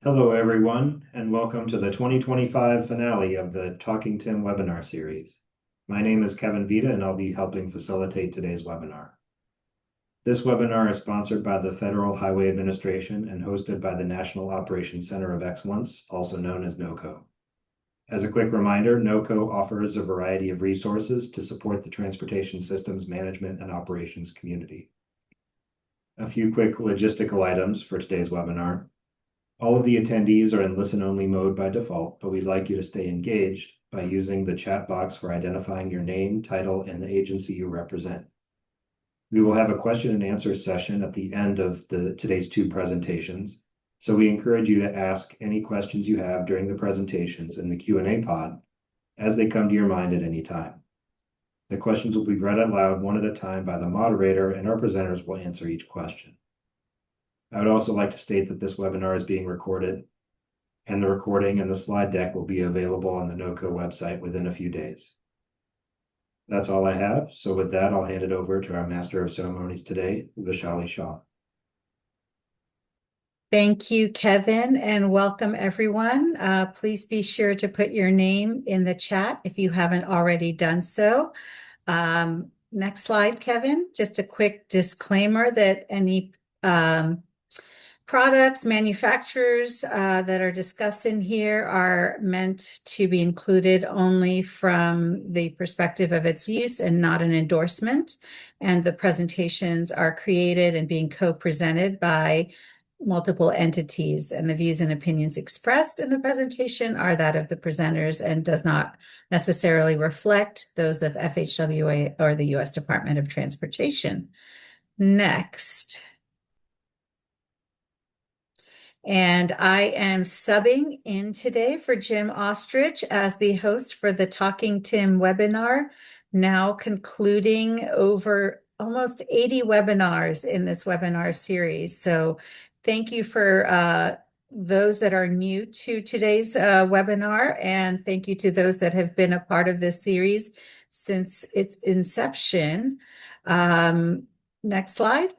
Hello, everyone, and welcome to the 2025 finale of the Talking Tim webinar series. My name is Kevin Vita, and I'll be helping facilitate today's webinar. This webinar is sponsored by the Federal Highway Administration and hosted by the National Operations Center of Excellence, also known as NOCO. As a quick reminder, NOCO offers a variety of resources to support the transportation systems management and operations community. A few quick logistical items for today's webinar. All of the attendees are in listen-only mode by default, but we'd like you to stay engaged by using the chat box for identifying your name, title, and the agency you represent. We will have a question and answer session at the end of today's two presentations, so we encourage you to ask any questions you have during the presentations in the Q&A pod as they come to your mind at any time. The questions will be read aloud one at a time by the moderator, and our presenters will answer each question. I would also like to state that this webinar is being recorded, and the recording and the slide deck will be available on the NOCO website within a few days. That's all I have. So with that, I'll hand it over to our Master of Ceremonies today, Vishali Shah. Thank you, Kevin, and welcome everyone. Please be sure to put your name in the chat if you haven't already done so. Next slide, Kevin. Just a quick disclaimer that any products, manufacturers that are discussed in here are meant to be included only from the perspective of its use and not an endorsement. And the presentations are created and being co-presented by multiple entities, and the views and opinions expressed in the presentation are that of the presenters and does not necessarily reflect those of FHWA or the U.S. Department of Transportation. Next. And I am subbing in today for Jim Ostrich as the host for the Talking Tim webinar, now concluding over almost 80 webinars in this webinar series. So thank you for those that are new to today's webinar, and thank you to those that have been a part of this series since its inception. Next slide.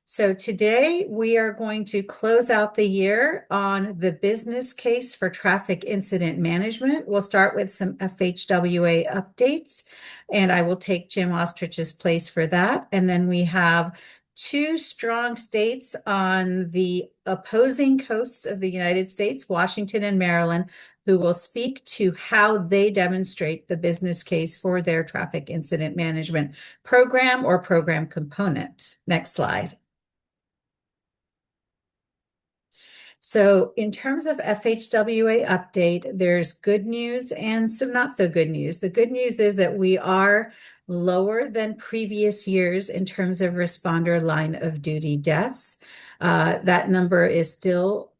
So today we are going to close out the year on the business case for traffic incident management. We'll start with some FHWA updates, and I will take Jim Ostrich's place for that. And then we have two strong states on the opposing coasts of the United States, Washington and Maryland, who will speak to how they demonstrate the business case for their traffic incident management program or program component. Next slide. So in terms of FHWA update, there's good news and some not so good news. The good news is that we are lower than previous years in terms of responder line of duty deaths. That number is still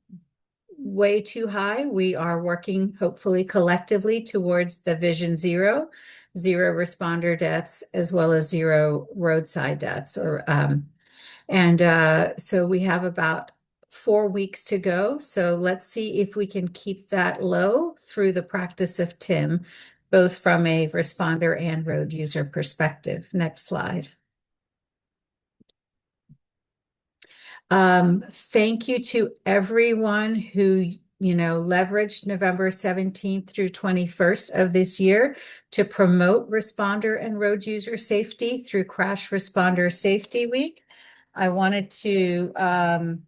way too high. We are working hopefully collectively towards the vision zero responder deaths, as well as zero roadside deaths. So we have about 4 weeks to go. So let's see if we can keep that low through the practice of TIM, both from a responder and road user perspective. Next slide. Thank you to everyone who leveraged November 17th through 21st of this year to promote responder and road user safety through Crash Responder Safety Week. I wanted to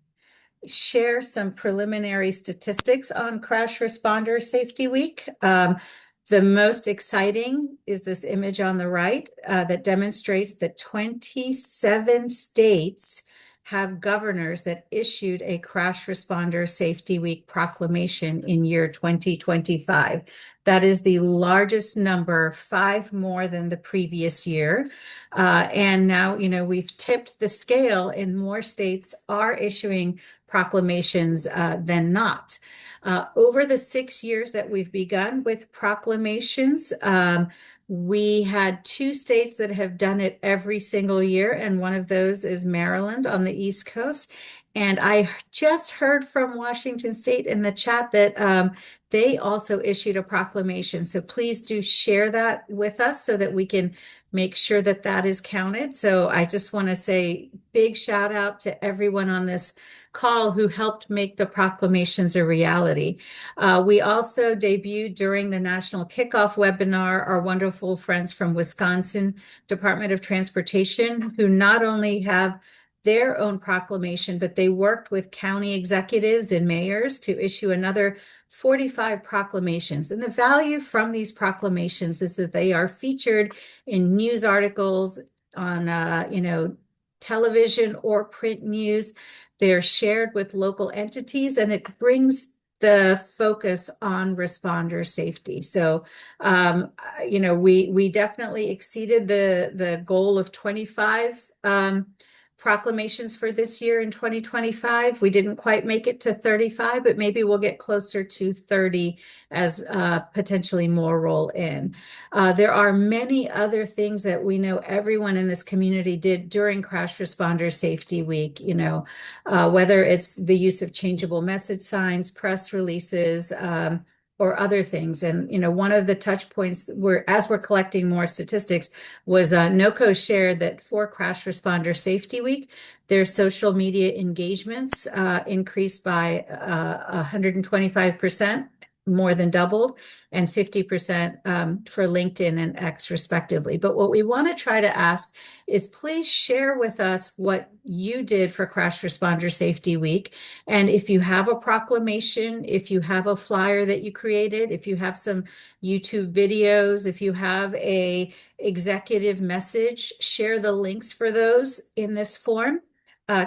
share some preliminary statistics on Crash Responder Safety Week. The most exciting is this image on the right that demonstrates that 27 states have governors that issued a Crash Responder Safety Week proclamation in year 2025. That is the largest number, 5 more than the previous year. And now, we've tipped the scale and more states are issuing proclamations than not. Over the 6 years that we've begun with proclamations, we had 2 states that have done it every single year, and one of those is Maryland on the East Coast. And I just heard from Washington State in the chat that they also issued a proclamation. So please do share that with us so that we can make sure that that is counted. So I just want to say big shout out to everyone on this call who helped make the proclamations a reality. We also debuted during the national kickoff webinar our wonderful friends from Wisconsin Department of Transportation, who not only have their own proclamation, but they worked with county executives and mayors to issue another 45 proclamations. And the value from these proclamations is that they are featured in news articles on, television or print news. They're shared with local entities, and it brings the focus on responder safety. So, we definitely exceeded the goal of 25 proclamations for this year in 2025. We didn't quite make it to 35, but maybe we'll get closer to 30 as potentially more roll in. There are many other things that we know everyone in this community did during Crash Responder Safety Week, whether it's the use of changeable message signs, press releases, or other things. And, one of the touch points as we're collecting more statistics was NOCO shared that for Crash Responder Safety Week, their social media engagements increased by 125%, more than doubled, and 50% for LinkedIn and X respectively. But what we want to try to ask is please share with us what you did for Crash Responder Safety Week. And if you have a proclamation, if you have a flyer that you created, if you have some YouTube videos, if you have a executive message, share the links for those in this form.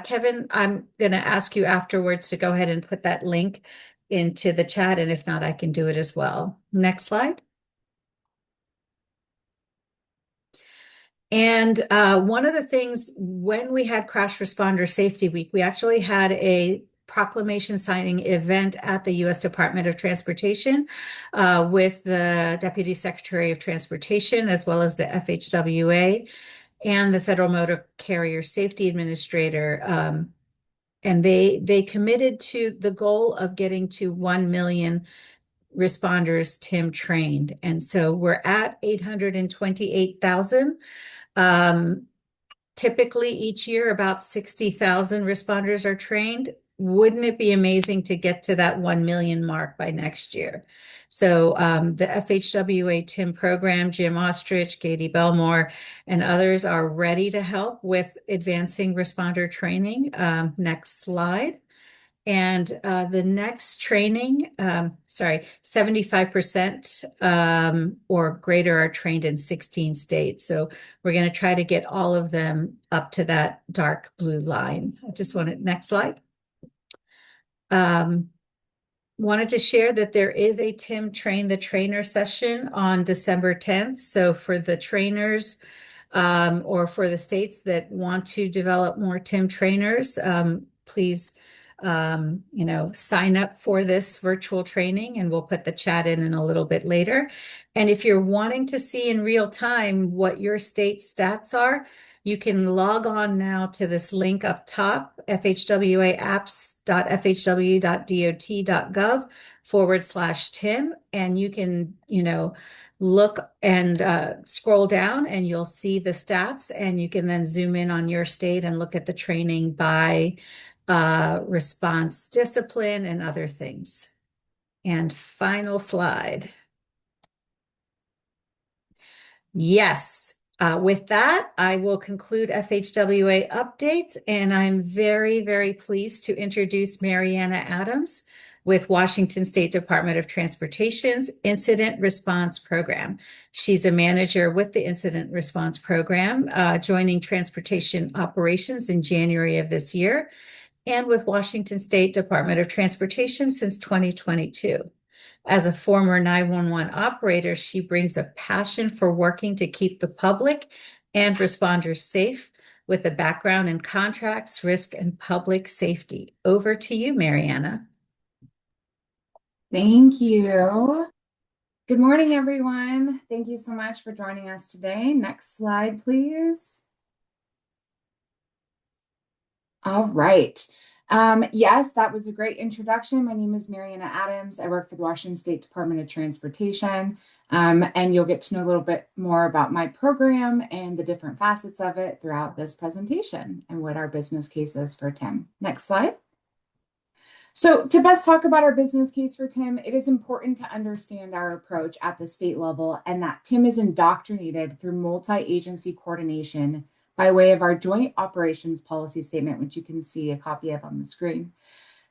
Kevin, I'm going to ask you afterwards to go ahead and put that link into the chat, and if not, I can do it as well. Next slide. And one of the things when we had Crash Responder Safety Week, we actually had a proclamation signing event at the U.S. Department of Transportation with the Deputy Secretary of Transportation, as well as the FHWA and the Federal Motor Carrier Safety Administrator. And they committed to the goal of getting to 1 million responders TIM trained. And so we're at 828,000. Typically each year about 60,000 responders are trained. Wouldn't it be amazing to get to that 1 million mark by next year? So the FHWA TIM program, Jim Ostrich, Katie Belmore, and others are ready to help with advancing responder training. Next slide. And the next training, 75% or greater are trained in 16 states. So we're going to try to get all of them up to that dark blue line. I just wanted, next slide. Wanted to share that there is a TIM Train the Trainer session on December 10th. So for the trainers or for the states that want to develop more TIM trainers, please sign up for this virtual training, and we'll put the chat in a little bit later. And if you're wanting to see in real time what your state stats are, you can log on now to this link up top, fhwaapps.fhw.dot.gov/TIM. And you can, look and scroll down and you'll see the stats, and you can then zoom in on your state and look at the training by response discipline and other things. And final slide. Yes. With that, I will conclude FHWA updates, and I'm very, very pleased to introduce Mariana Adams with Washington State Department of Transportation's Incident Response Program. She's a manager with the Incident Response Program, joining Transportation Operations in January of this year, and with Washington State Department of Transportation since 2022. As a former 911 operator, she brings a passion for working to keep the public and responders safe with a background in contracts, risk, and public safety. Over to you, Mariana. Thank you. Good morning, everyone. Thank you so much for joining us today. Next slide, please. All right. Yes, that was a great introduction. My name is Mariana Adams. I work for the Washington State Department of Transportation. And you'll get to know a little bit more about my program and the different facets of it throughout this presentation and what our business case is for TIM. Next slide. So to best talk about our business case for TIM, it is important to understand our approach at the state level and that TIM is indoctrinated through multi-agency coordination by way of our Joint Operations Policy Statement, which you can see a copy of on the screen.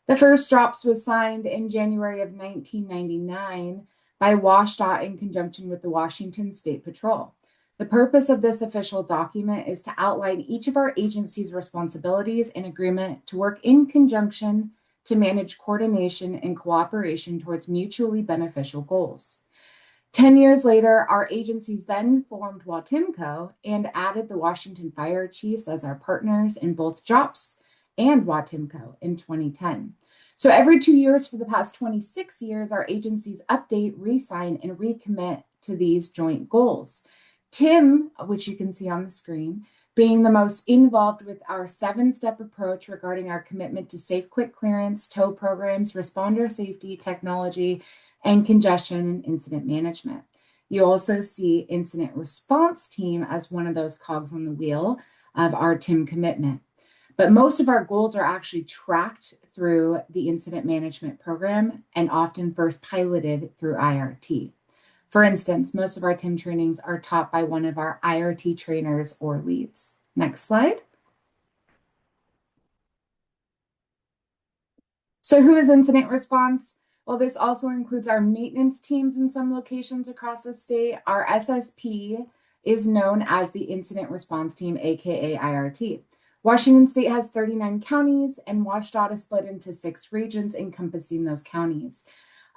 The first DROPS was signed in January of 1999 by WashDOT in conjunction with the Washington State Patrol. The purpose of this official document is to outline each of our agency's responsibilities and agreement to work in conjunction to manage coordination and cooperation towards mutually beneficial goals. 10 years later, our agencies then formed WATIMCO and added the Washington Fire Chiefs as our partners in both JOPS and WATIMCO in 2010. So every 2 years for the past 26 years, our agencies update, re-sign, and recommit to these joint goals. TIM, which you can see on the screen, being the most involved with our 7-step approach regarding our commitment to safe, quick clearance, tow programs, responder safety, technology, and congestion and incident management. You also see incident response team as one of those cogs on the wheel of our TIM commitment. But most of our goals are actually tracked through the incident management program and often first piloted through IRT. For instance, most of our TIM trainings are taught by one of our IRT trainers or leads. Next slide. So who is incident response? Well, this also includes our maintenance teams in some locations across the state. Our SSP is known as the Incident Response Team, aka IRT. Washington State has 39 counties, and WashDOT is split into 6 regions encompassing those counties.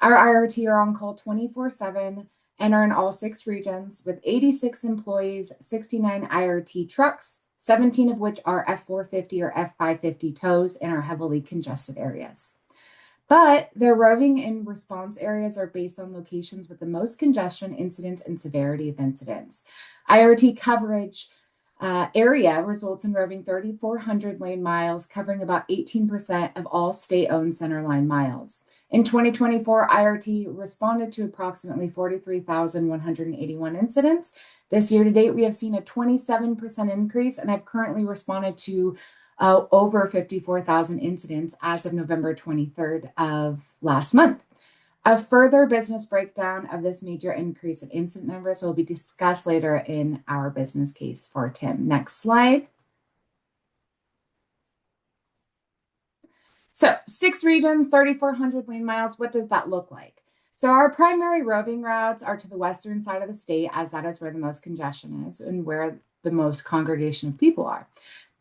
Our IRT are on call 24/7 and are in all 6 regions with 86 employees, 69 IRT trucks, 17 of which are F450 or F550 tows in our heavily congested areas. But their roving and response areas are based on locations with the most congestion, incidents, and severity of incidents. IRT coverage area results in roving 3,400 lane miles, covering about 18% of all state-owned centerline miles. In 2024, IRT responded to approximately 43,181 incidents. This year to date, we have seen a 27% increase and have currently responded to over 54,000 incidents as of November 23rd of last month. A further business breakdown of this major increase in incident numbers will be discussed later in our business case for TIM. Next slide. So 6 regions, 3,400 lane miles, what does that look like? So our primary roving routes are to the western side of the state, as that is where the most congestion is and where the most congregation of people are.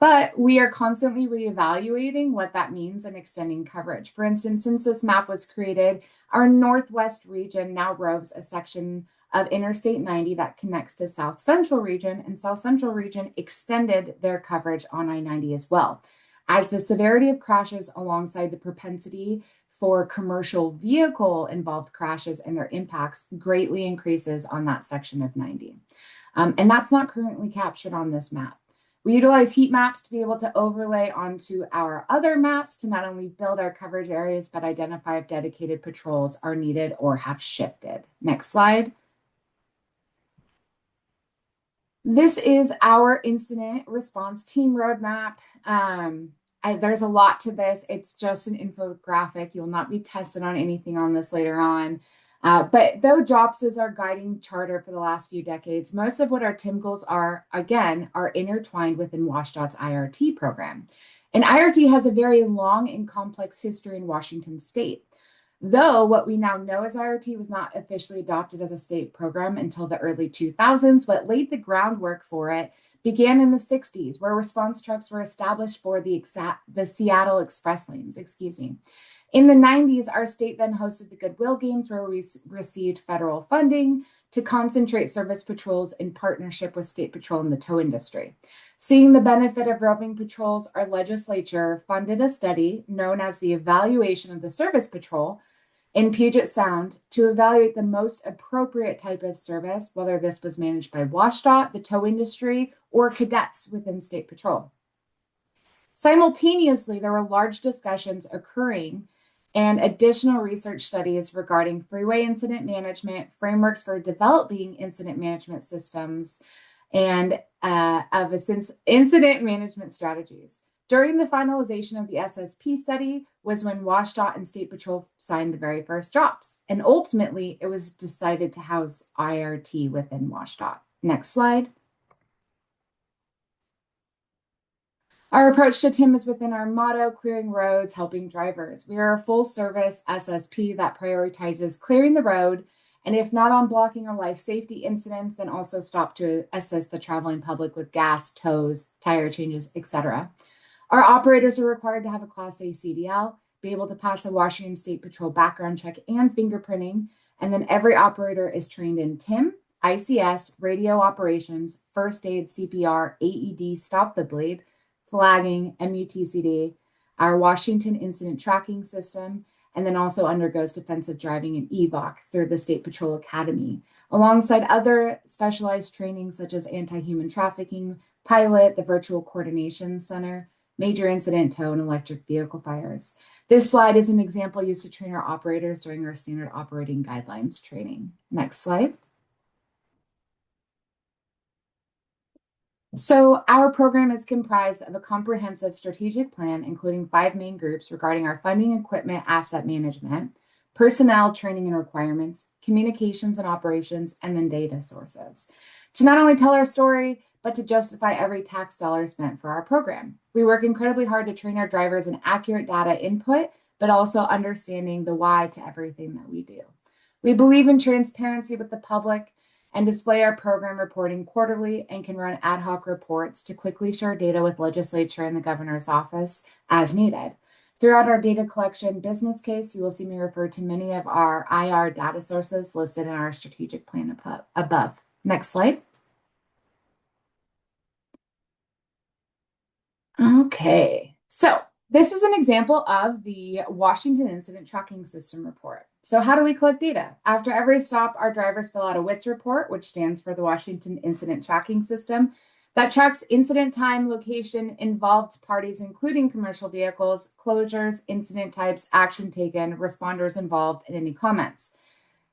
But we are constantly reevaluating what that means and extending coverage. For instance, since this map was created, our Northwest region now roves a section of Interstate 90 that connects to South Central region, and South Central region extended their coverage on I-90 as well. As the severity of crashes alongside the propensity for commercial vehicle involved crashes and their impacts greatly increases on that section of 90. And that's not currently captured on this map. We utilize heat maps to be able to overlay onto our other maps to not only build our coverage areas, but identify if dedicated patrols are needed or have shifted. Next slide. This is our incident response team roadmap. There's a lot to this. It's just an infographic. You'll not be tested on anything on this later on. But though JOPS is our guiding charter for the last few decades, most of what our TIM goals are, again, are intertwined within WashDOT's IRT program. And IRT has a very long and complex history in Washington State. Though what we now know as IRT was not officially adopted as a state program until the early 2000s, what laid the groundwork for it began in the 60s, where response trucks were established for the Seattle Express lanes, In the 90s, our state then hosted the Goodwill Games, where we received federal funding to concentrate service patrols in partnership with State Patrol and the tow industry. Seeing the benefit of roving patrols, our legislature funded a study known as the Evaluation of the Service Patrol in Puget Sound to evaluate the most appropriate type of service, whether this was managed by WashDOT, the tow industry, or cadets within State Patrol. Simultaneously, there were large discussions occurring and additional research studies regarding freeway incident management, frameworks for developing incident management systems, and incident management strategies. During the finalization of the SSP study was when WashDOT and State Patrol signed the very first drops. And ultimately, it was decided to house IRT within WashDOT. Next slide. Our approach to TIM is within our motto, clearing roads, helping drivers. We are a full service SSP that prioritizes clearing the road, and if not on blocking or life safety incidents, then also stop to assist the traveling public with gas, tows, tire changes, etc. Our operators are required to have a Class A CDL, be able to pass a Washington State Patrol background check and fingerprinting, and then every operator is trained in TIM, ICS, radio operations, first aid, CPR, AED, stop the bleed, flagging, MUTCD, our Washington Incident Tracking System, and then also undergoes defensive driving and EVOC through the State Patrol Academy, alongside other specialized trainings such as anti-human trafficking, pilot, the Virtual Coordination Center, major incident tow, and electric vehicle fires. This slide is an example used to train our operators during our standard operating guidelines training. Next slide. So our program is comprised of a comprehensive strategic plan, including 5 main groups regarding our funding, equipment, asset management, personnel, training and requirements, communications and operations, and then data sources. To not only tell our story, but to justify every tax dollar spent for our program. We work incredibly hard to train our drivers in accurate data input, but also understanding the why to everything that we do. We believe in transparency with the public and display our program reporting quarterly and can run ad hoc reports to quickly share data with legislature and the governor's office as needed. Throughout our data collection business case, you will see me refer to many of our IR data sources listed in our strategic plan above. Next slide. Okay, so this is an example of the Washington Incident Tracking System report. So how do we collect data? After every stop, our drivers fill out a WITS report, which stands for the Washington Incident Tracking System, that tracks incident time, location, involved parties, including commercial vehicles, closures, incident types, action taken, responders involved, and any comments.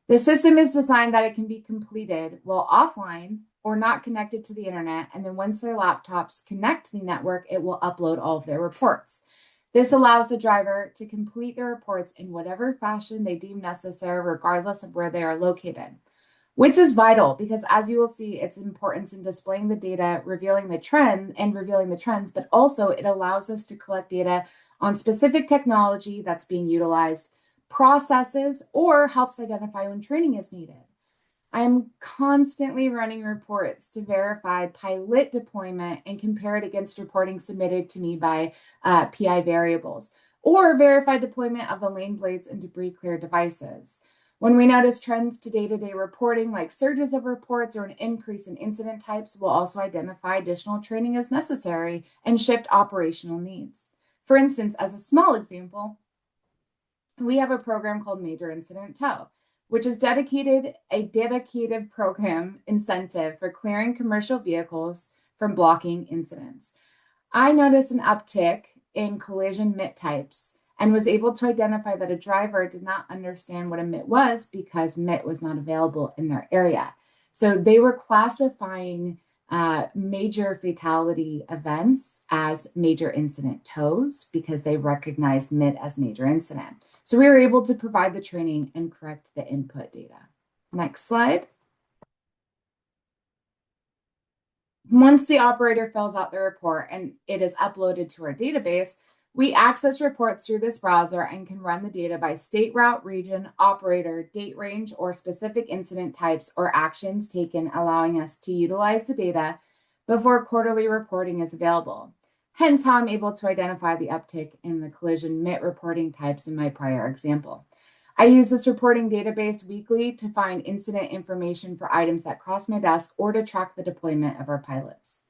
The system is designed that it can be completed while offline or not connected to the internet, and then once their laptops connect to the network, it will upload all of their reports. This allows the driver to complete their reports in whatever fashion they deem necessary, regardless of where they are located. WITS is vital because, as you will see, its importance in displaying the data, revealing the trends, but also it allows us to collect data on specific technology that's being utilized, processes, or helps identify when training is needed. I am constantly running reports to verify pilot deployment and compare it against reporting submitted to me by PI variables, or verify deployment of the lane blades and debris clear devices. When we notice trends to day-to-day reporting, like surges of reports or an increase in incident types, we'll also identify additional training as necessary and shift operational needs. For instance, as a small example, we have a program called Major Incident Tow, which is a dedicated program incentive for clearing commercial vehicles from blocking incidents. I noticed an uptick in collision MIT types and was able to identify that a driver did not understand what a MIT was because MIT was not available in their area. So they were classifying major fatality events as major incident tows because they recognized MIT as major incident. So we were able to provide the training and correct the input data. Next slide. Once the operator fills out the report and it is uploaded to our database, we access reports through this browser and can run the data by state route, region, operator, date range, or specific incident types or actions taken, allowing us to utilize the data before quarterly reporting is available. Hence how I'm able to identify the uptick in the collision MIT reporting types in my prior example. I use this reporting database weekly to find incident information for items that cross my desk or to track the deployment of our pilots.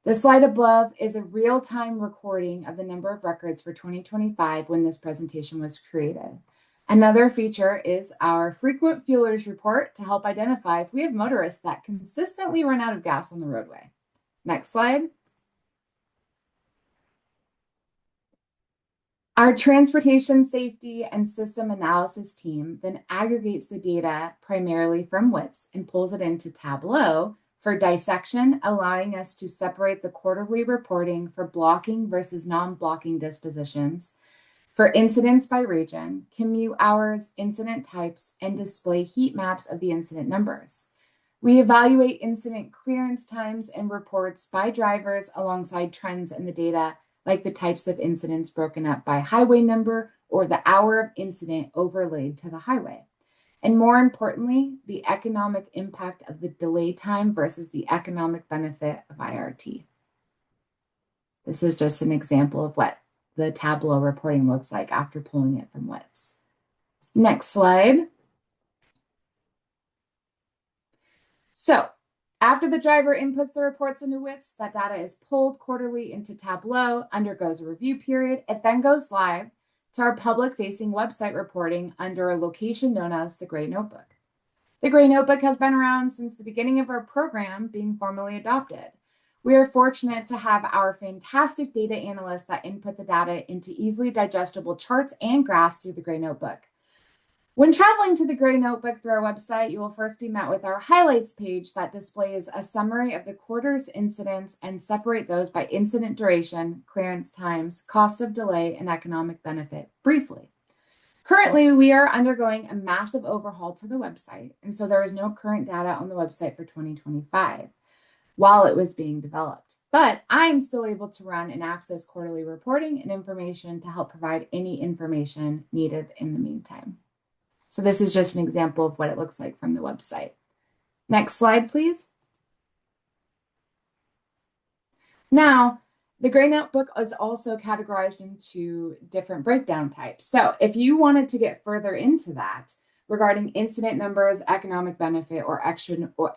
The slide above is a real-time recording of the number of records for 2025 when this presentation was created. Another feature is our frequent fuelers report to help identify if we have motorists that consistently run out of gas on the roadway. Next slide. Our transportation safety and system analysis team then aggregates the data primarily from WITS and pulls it into Tableau for dissection, allowing us to separate the quarterly reporting for blocking versus non-blocking dispositions, for incidents by region, commute hours, incident types, and display heat maps of the incident numbers. We evaluate incident clearance times and reports by drivers alongside trends in the data, like the types of incidents broken up by highway number or the hour of incident overlaid to the highway. And more importantly, the economic impact of the delay time versus the economic benefit of IRT. This is just an example of what the Tableau reporting looks like after pulling it from WITS. Next slide. So after the driver inputs the reports into WITS, that data is pulled quarterly into Tableau, undergoes a review period. It then goes live to our public-facing website reporting under a location known as the Gray Notebook. The Gray Notebook has been around since the beginning of our program being formally adopted. We are fortunate to have our fantastic data analysts that input the data into easily digestible charts and graphs through the Gray Notebook. When traveling to the Gray Notebook through our website, you will first be met with our highlights page that displays a summary of the quarter's incidents and separate those by incident duration, clearance times, cost of delay, and economic benefit briefly. Currently, we are undergoing a massive overhaul to the website, and so there is no current data on the website for 2025 while it was being developed. But I am still able to run and access quarterly reporting and information to help provide any information needed in the meantime. So this is just an example of what it looks like from the website. Next slide, please. Now, the Gray Notebook is also categorized into different breakdown types. So if you wanted to get further into that regarding incident numbers, economic benefit, or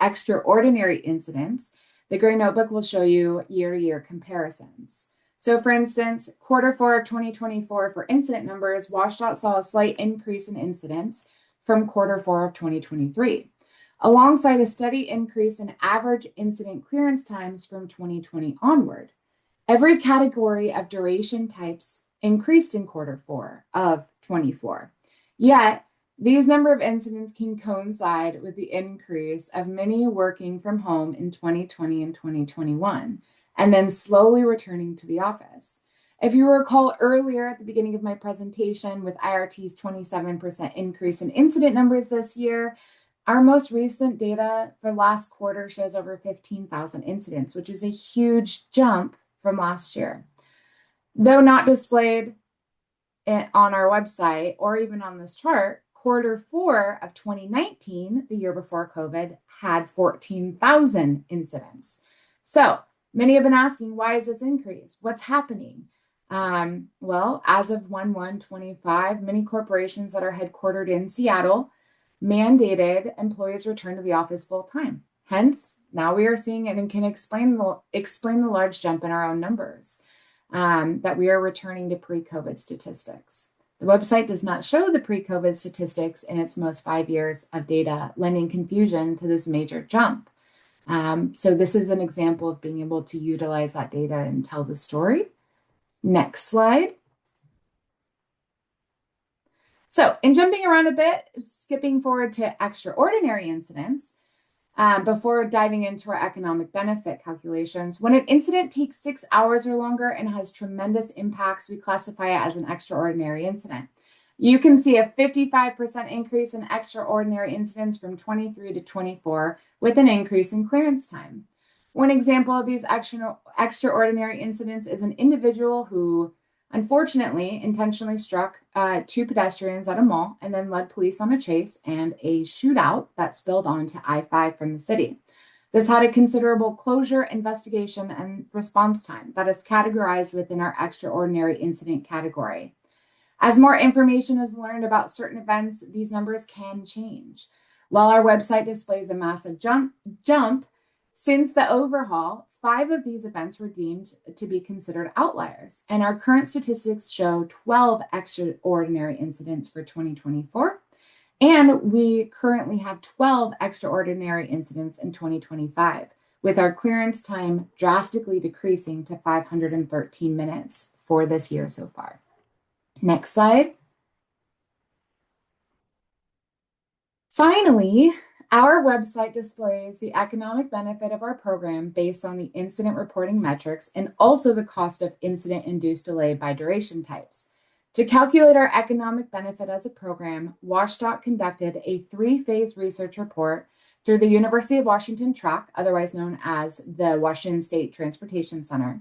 extraordinary incidents, the Gray Notebook will show you year-to-year comparisons. So for instance, Q4 of 2024 for incident numbers, WashDOT saw a slight increase in incidents from Q4 of 2023, alongside a steady increase in average incident clearance times from 2020 onward. Every category of duration types increased in Q4 of 24. Yet, these number of incidents can coincide with the increase of many working from home in 2020 and 2021. And then slowly returning to the office. If you recall earlier at the beginning of my presentation with IRT's 27% increase in incident numbers this year, our most recent data for last quarter shows over 15,000 incidents, which is a huge jump from last year. Though not displayed on our website or even on this chart, Q4 of 2019, the year before COVID, had 14,000 incidents. So many have been asking, why is this increase? What's happening? Well, as of 1/1/25, many corporations that are headquartered in Seattle mandated employees return to the office full time. Hence, now we are seeing it and can explain the large jump in our own numbers that we are returning to pre-COVID statistics. The website does not show the pre-COVID statistics in its most 5 years of data, lending confusion to this major jump. So this is an example of being able to utilize that data and tell the story. Next slide. So in jumping around a bit, skipping forward to extraordinary incidents, before diving into our economic benefit calculations, when an incident takes 6 hours or longer and has tremendous impacts, we classify it as an extraordinary incident. You can see a 55% increase in extraordinary incidents from 23 to 24 with an increase in clearance time. One example of these extraordinary incidents is an individual who unfortunately intentionally struck 2 pedestrians at a mall and then led police on a chase and a shootout that spilled onto I-5 from the city. This had a considerable closure, investigation, and response time that is categorized within our extraordinary incident category. As more information is learned about certain events, these numbers can change. While our website displays a massive jump, since the overhaul, 5 of these events were deemed to be considered outliers, and our current statistics show 12 extraordinary incidents for 2024, and we currently have 12 extraordinary incidents in 2025, with our clearance time drastically decreasing to 513 minutes for this year so far. Next slide. Finally, our website displays the economic benefit of our program based on the incident reporting metrics and also the cost of incident-induced delay by duration types. To calculate our economic benefit as a program, WashDoc conducted a 3-phase research report through the University of Washington TRAC, otherwise known as the Washington State Transportation Center.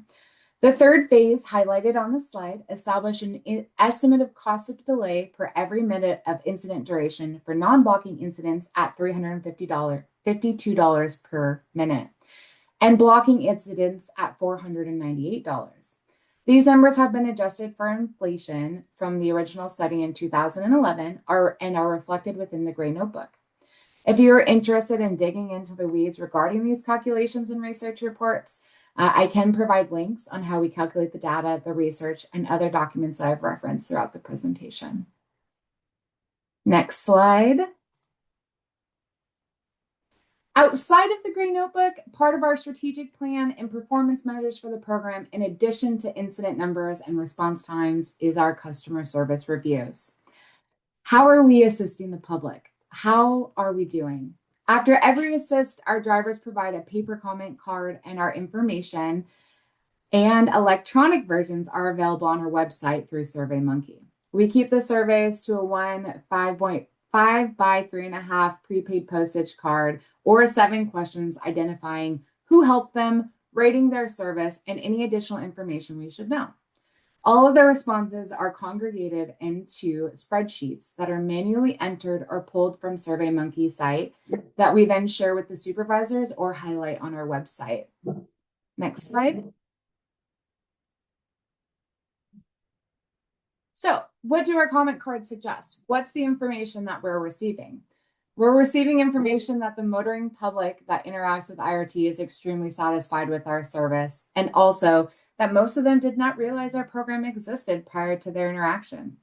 The third phase, highlighted on the slide, established an estimate of cost of delay per every minute of incident duration for non-blocking incidents at $52 per minute, and blocking incidents at $498. These numbers have been adjusted for inflation from the original study in 2011 and are reflected within the Gray Notebook. If you are interested in digging into the weeds regarding these calculations and research reports, I can provide links on how we calculate the data, the research, and other documents that I've referenced throughout the presentation. Next slide. Outside of the Gray Notebook, part of our strategic plan and performance measures for the program, in addition to incident numbers and response times, is our customer service reviews. How are we assisting the public? How are we doing? After every assist, our drivers provide a paper comment card, and our information and electronic versions are available on our website through SurveyMonkey. We keep the surveys to a 5.5 by 3.5 prepaid postage card or 7 questions identifying who helped them, rating their service, and any additional information we should know. All of the responses are congregated into spreadsheets that are manually entered or pulled from SurveyMonkey's site that we then share with the supervisors or highlight on our website. Next slide. So, what do our comment cards suggest? What's the information that we're receiving? We're receiving information that the motoring public that interacts with IRT is extremely satisfied with our service, and also that most of them did not realize our program existed prior to their interaction.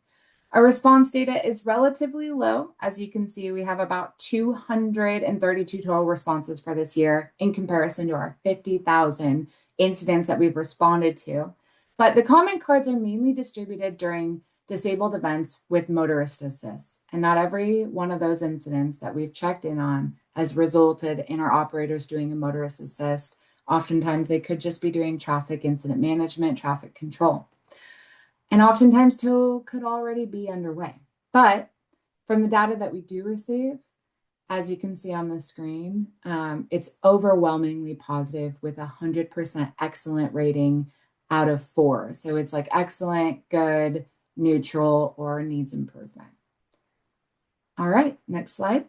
Our response data is relatively low. As you can see, we have about 232 total responses for this year in comparison to our 50,000 incidents that we've responded to. But the comment cards are mainly distributed during disabled events with motorist assist. And not every one of those incidents that we've checked in on has resulted in our operators doing a motorist assist. Oftentimes, they could just be doing traffic incident management, traffic control. And oftentimes, tow could already be underway. But from the data that we do receive, as you can see on the screen, it's overwhelmingly positive with 100% excellent rating out of 4. So it's like excellent, good, neutral, or needs improvement. All right, next slide.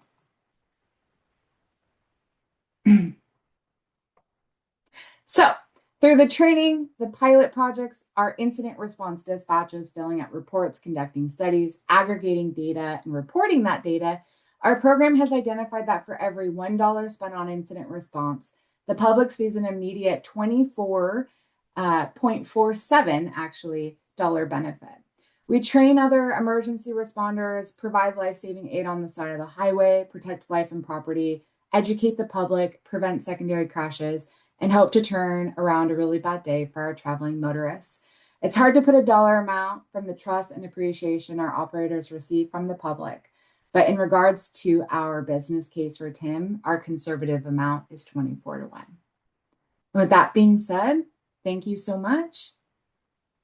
So through the training, the pilot projects, our incident response dispatches, filling out reports, conducting studies, aggregating data, and reporting that data, our program has identified that for every $1 spent on incident response, the public sees an immediate 24.47 actually dollar benefit. We train other emergency responders, provide life-saving aid on the side of the highway, protect life and property, educate the public, prevent secondary crashes, and help to turn around a really bad day for our traveling motorists. It's hard to put a dollar amount from the trust and appreciation our operators receive from the public. But in regards to our business case for Tim, our conservative amount is 24-1. And with that being said, thank you so much.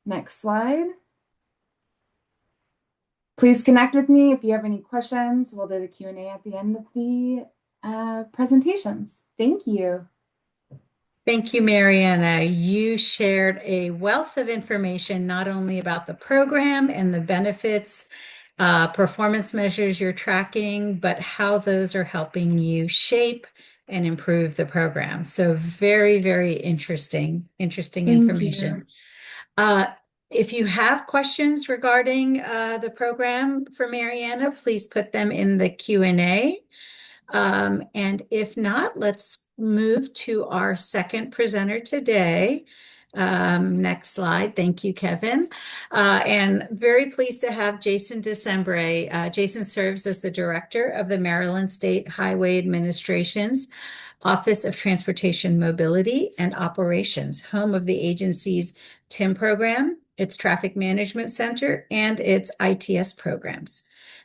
Next slide. Please connect with me if you have any questions. We'll do the Q&A at the end of the presentations. Thank you. Thank you, Mariana. You shared a wealth of information, not only about the program and the benefits, performance measures you're tracking, but how those are helping you shape and improve the program. So very, very interesting information. If you have questions regarding the program for Mariana, please put them in the Q&A. And if not, let's move to our second presenter today. Next slide. Thank you, Kevin. And very pleased to have Jason Decembre. Jason serves as the director of the Maryland State Highway Administration's Office of Transportation Mobility and Operations, home of the agency's TIM program its Traffic Management Center, and its ITS programs.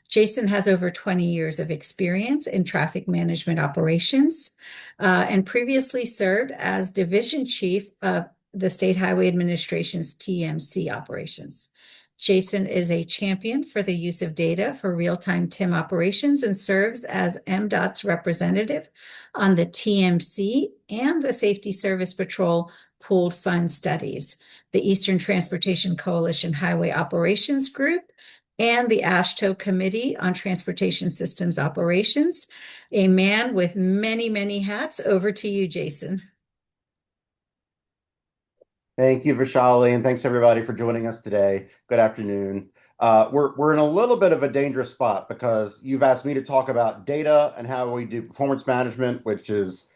Jason has over 20 years of experience in traffic management operations and previously served as Division Chief of the State Highway Administration's TMC operations. Jason is a champion for the use of data for real-time TIM operations and serves as MDOT's representative on the TMC and the Safety Service Patrol pooled fund studies, the Eastern Transportation Coalition Highway Operations Group, and the AASHTO Committee on Transportation Systems Operations. A man with many, many hats. Over to you, Jason. Thank you, Vishali, and thanks everybody for joining us today. Good afternoon. We're in a little bit of a dangerous spot because you've asked me to talk about data and how we do performance management, which is,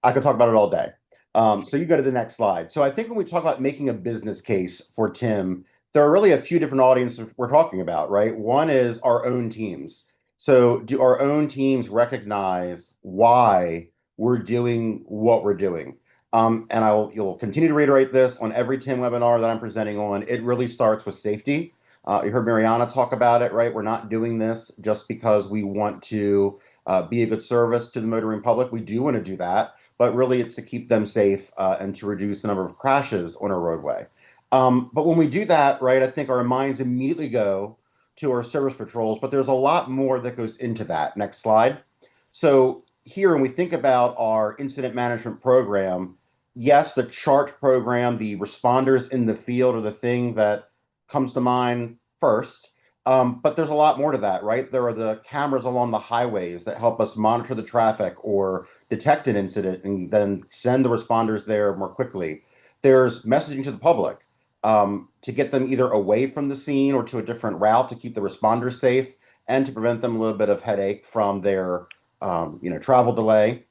I could talk about it all day. So you go to the next slide. So I think when we talk about making a business case for TIM, there are really a few different audiences we're talking about, right? One is our own teams. So do our own teams recognize why we're doing what we're doing? And you'll continue to reiterate this on every TIM webinar that I'm presenting on. It really starts with safety. You heard Mariana talk about it, right? We're not doing this just because we want to be a good service to the motoring public. We do want to do that, but really it's to keep them safe and to reduce the number of crashes on our roadway. But when we do that, right, I think our minds immediately go to our service patrols, but there's a lot more that goes into that. Next slide. So here, when we think about our incident management program, yes, the CHART program, the responders in the field are the thing that comes to mind first. But there's a lot more to that, right? There are the cameras along the highways that help us monitor the traffic or detect an incident and then send the responders there more quickly. There's messaging to the public to get them either away from the scene or to a different route to keep the responders safe and to prevent them a little bit of headache from their travel delay.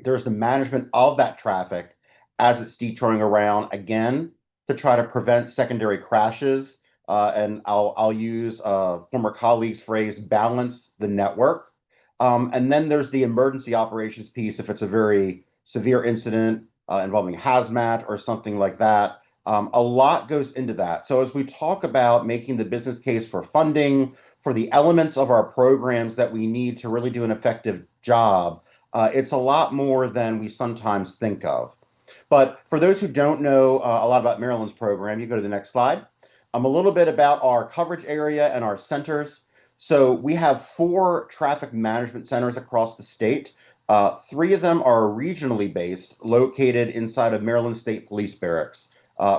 There's the management of that traffic as it's detouring around, again, to try to prevent secondary crashes. And I'll use a former colleague's phrase, balance the network. And then there's the emergency operations piece if it's a very severe incident involving hazmat or something like that. A lot goes into that. So as we talk about making the business case for funding, for the elements of our programs that we need to really do an effective job, it's a lot more than we sometimes think of. But for those who don't know a lot about Maryland's program, you go to the next slide. A little bit about our coverage area and our centers. So we have 4 traffic management centers across the state. 3 of them are regionally based, located inside of Maryland State Police Barracks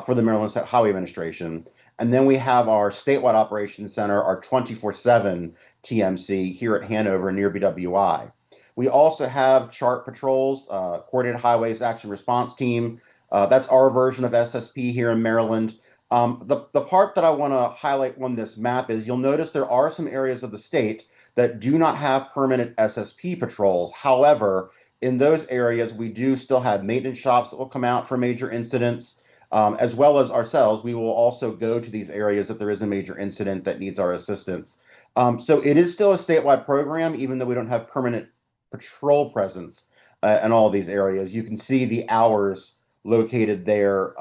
for the Maryland State Highway Administration. And then we have our statewide operations center, our 24/7 TMC here at Hanover near BWI. We also have CHART patrols, Coordinated Highways Action Response Team. That's our version of SSP here in Maryland. The part that I want to highlight on this map is you'll notice there are some areas of the state that do not have permanent SSP patrols. However, in those areas, we do still have maintenance shops that will come out for major incidents, as well as ourselves. We will also go to these areas if there is a major incident that needs our assistance. So it is still a statewide program, even though we don't have permanent patrol presence in all of these areas. You can see the hours located there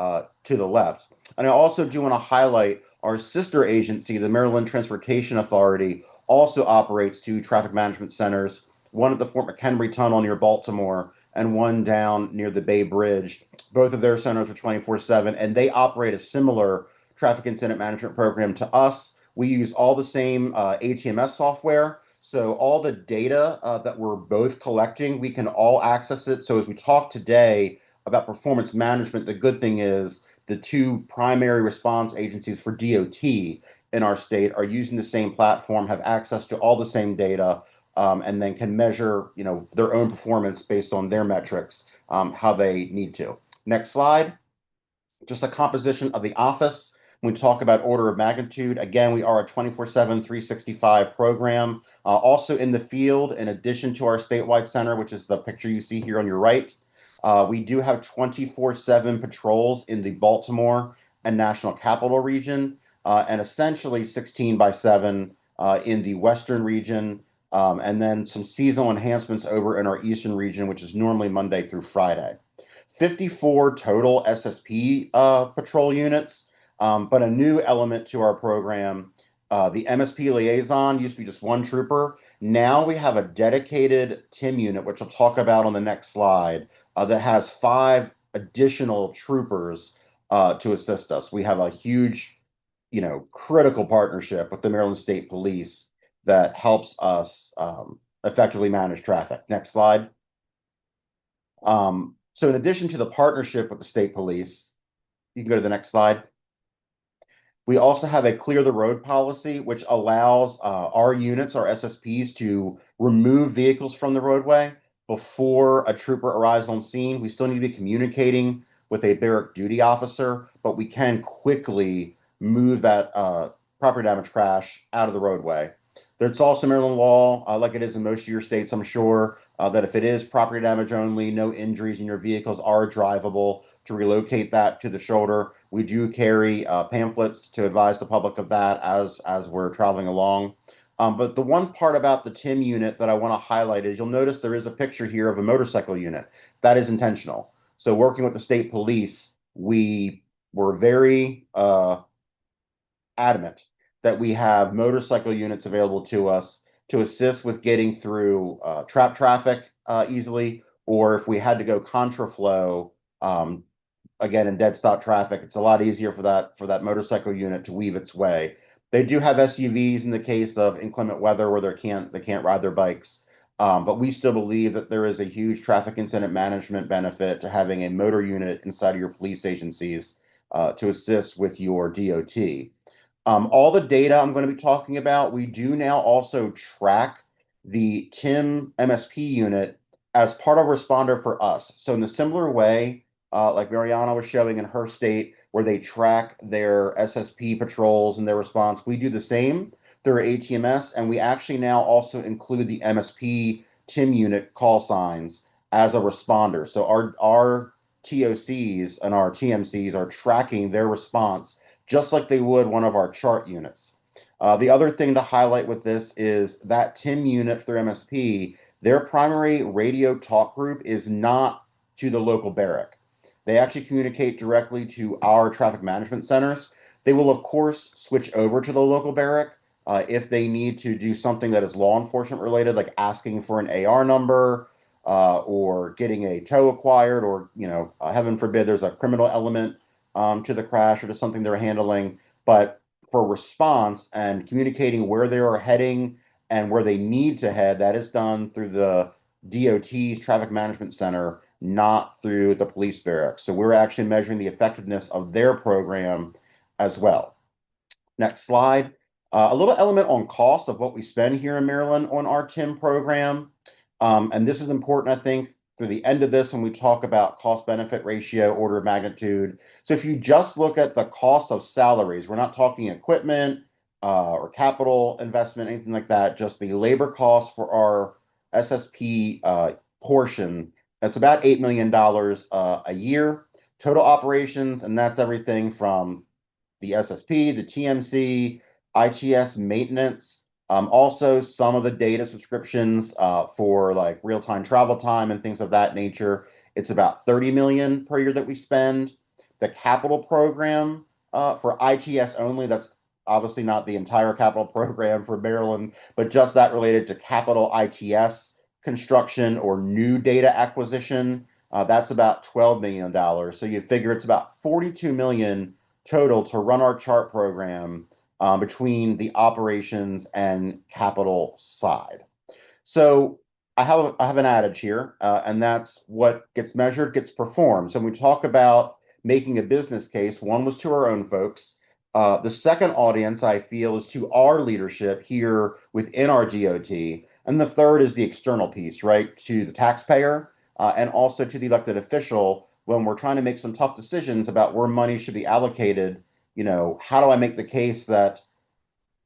to the left. And I also do want to highlight our sister agency, the Maryland Transportation Authority, also operates 2 traffic management centers, one at the Fort McHenry Tunnel near Baltimore and one down near the Bay Bridge. Both of their centers are 24/7, and they operate a similar traffic incident management program to us. We use all the same ATMS software. So all the data that we're both collecting, we can all access it. So as we talk today about performance management, the good thing is the 2 primary response agencies for DOT in our state are using the same platform, have access to all the same data, and then can measure, their own performance based on their metrics, how they need to. Next slide. Just a composition of the office. When we talk about order of magnitude, again, we are a 24/7, 365 program. Also in the field, in addition to our statewide center, which is the picture you see here on your right, we do have 24/7 patrols in the Baltimore and National Capital region, and essentially 16/7 in the Western region, and then some seasonal enhancements over in our Eastern region, which is normally Monday through Friday. 54 total SSP patrol units. But a new element to our program, the MSP liaison used to be just one trooper. Now we have a dedicated TIM unit, which I'll talk about on the next slide, that has 5 additional troopers to assist us. We have a huge, critical partnership with the Maryland State Police that helps us effectively manage traffic. Next slide. So in addition to the partnership with the state police, you can go to the next slide. We also have a clear the road policy, which allows our units, our SSPs, to remove vehicles from the roadway before a trooper arrives on scene. We still need to be communicating with a barrack duty officer, but we can quickly move that property damage crash out of the roadway. There's also Maryland law, like it is in most of your states, I'm sure, that if it is property damage only, no injuries in your vehicles are drivable, to relocate that to the shoulder. We do carry pamphlets to advise the public of that as we're traveling along. But the one part about the TIM unit that I want to highlight is you'll notice there is a picture here of a motorcycle unit. That is intentional. So working with the state police, we were very adamant that we have motorcycle units available to us to assist with getting through trap traffic easily, or if we had to go contraflow, again in dead stop traffic, it's a lot easier for that motorcycle unit to weave its way. They do have SUVs in the case of inclement weather where they can't ride their bikes, but we still believe that there is a huge traffic incident management benefit to having a motor unit inside of your police agencies to assist with your DOT. All the data I'm going to be talking about, we do now also track the TIM MSP unit as part of Responder for Us. So in a similar way, like Mariana was showing in her state, where they track their SSP patrols and their response, we do the same through ATMS, and we actually now also include the MSP TIM unit call signs as a responder. So our TOCs and our TMCs are tracking their response just like they would one of our chart units. The other thing to highlight with this is that TIM unit for MSP, their primary radio talk group is not to the local barrack. They actually communicate directly to our traffic management centers. They will, of course, switch over to the local barrack if they need to do something that is law enforcement related, like asking for an AR number or getting a tow acquired, or, heaven forbid, there's a criminal element to the crash or to something they're handling. But for response and communicating where they are heading and where they need to head, that is done through the DOT's traffic management center, not through the police barracks. So we're actually measuring the effectiveness of their program as well. Next slide. A little element on cost of what we spend here in Maryland on our TIM program. And this is important, I think, through the end of this when we talk about cost benefit ratio, order of magnitude. So if you just look at the cost of salaries, we're not talking equipment or capital investment, anything like that, just the labor cost for our SSP portion, that's about $8 million a year. Total operations, and that's everything from the SSP, the TMC, ITS maintenance, also some of the data subscriptions for like real-time travel time and things of that nature. It's about $30 million per year that we spend. The capital program for ITS only, that's obviously not the entire capital program for Maryland, but just that related to capital ITS construction or new data acquisition, that's about $12 million. So you figure it's about $42 million total to run our chart program between the operations and capital side. So I have an adage here, and that's what gets measured gets performed. So when we talk about making a business case, one was to our own folks. The second audience, I feel, is to our leadership here within our DOT. And the third is the external piece, right, to the taxpayer and also to the elected official when we're trying to make some tough decisions about where money should be allocated. How do I make the case that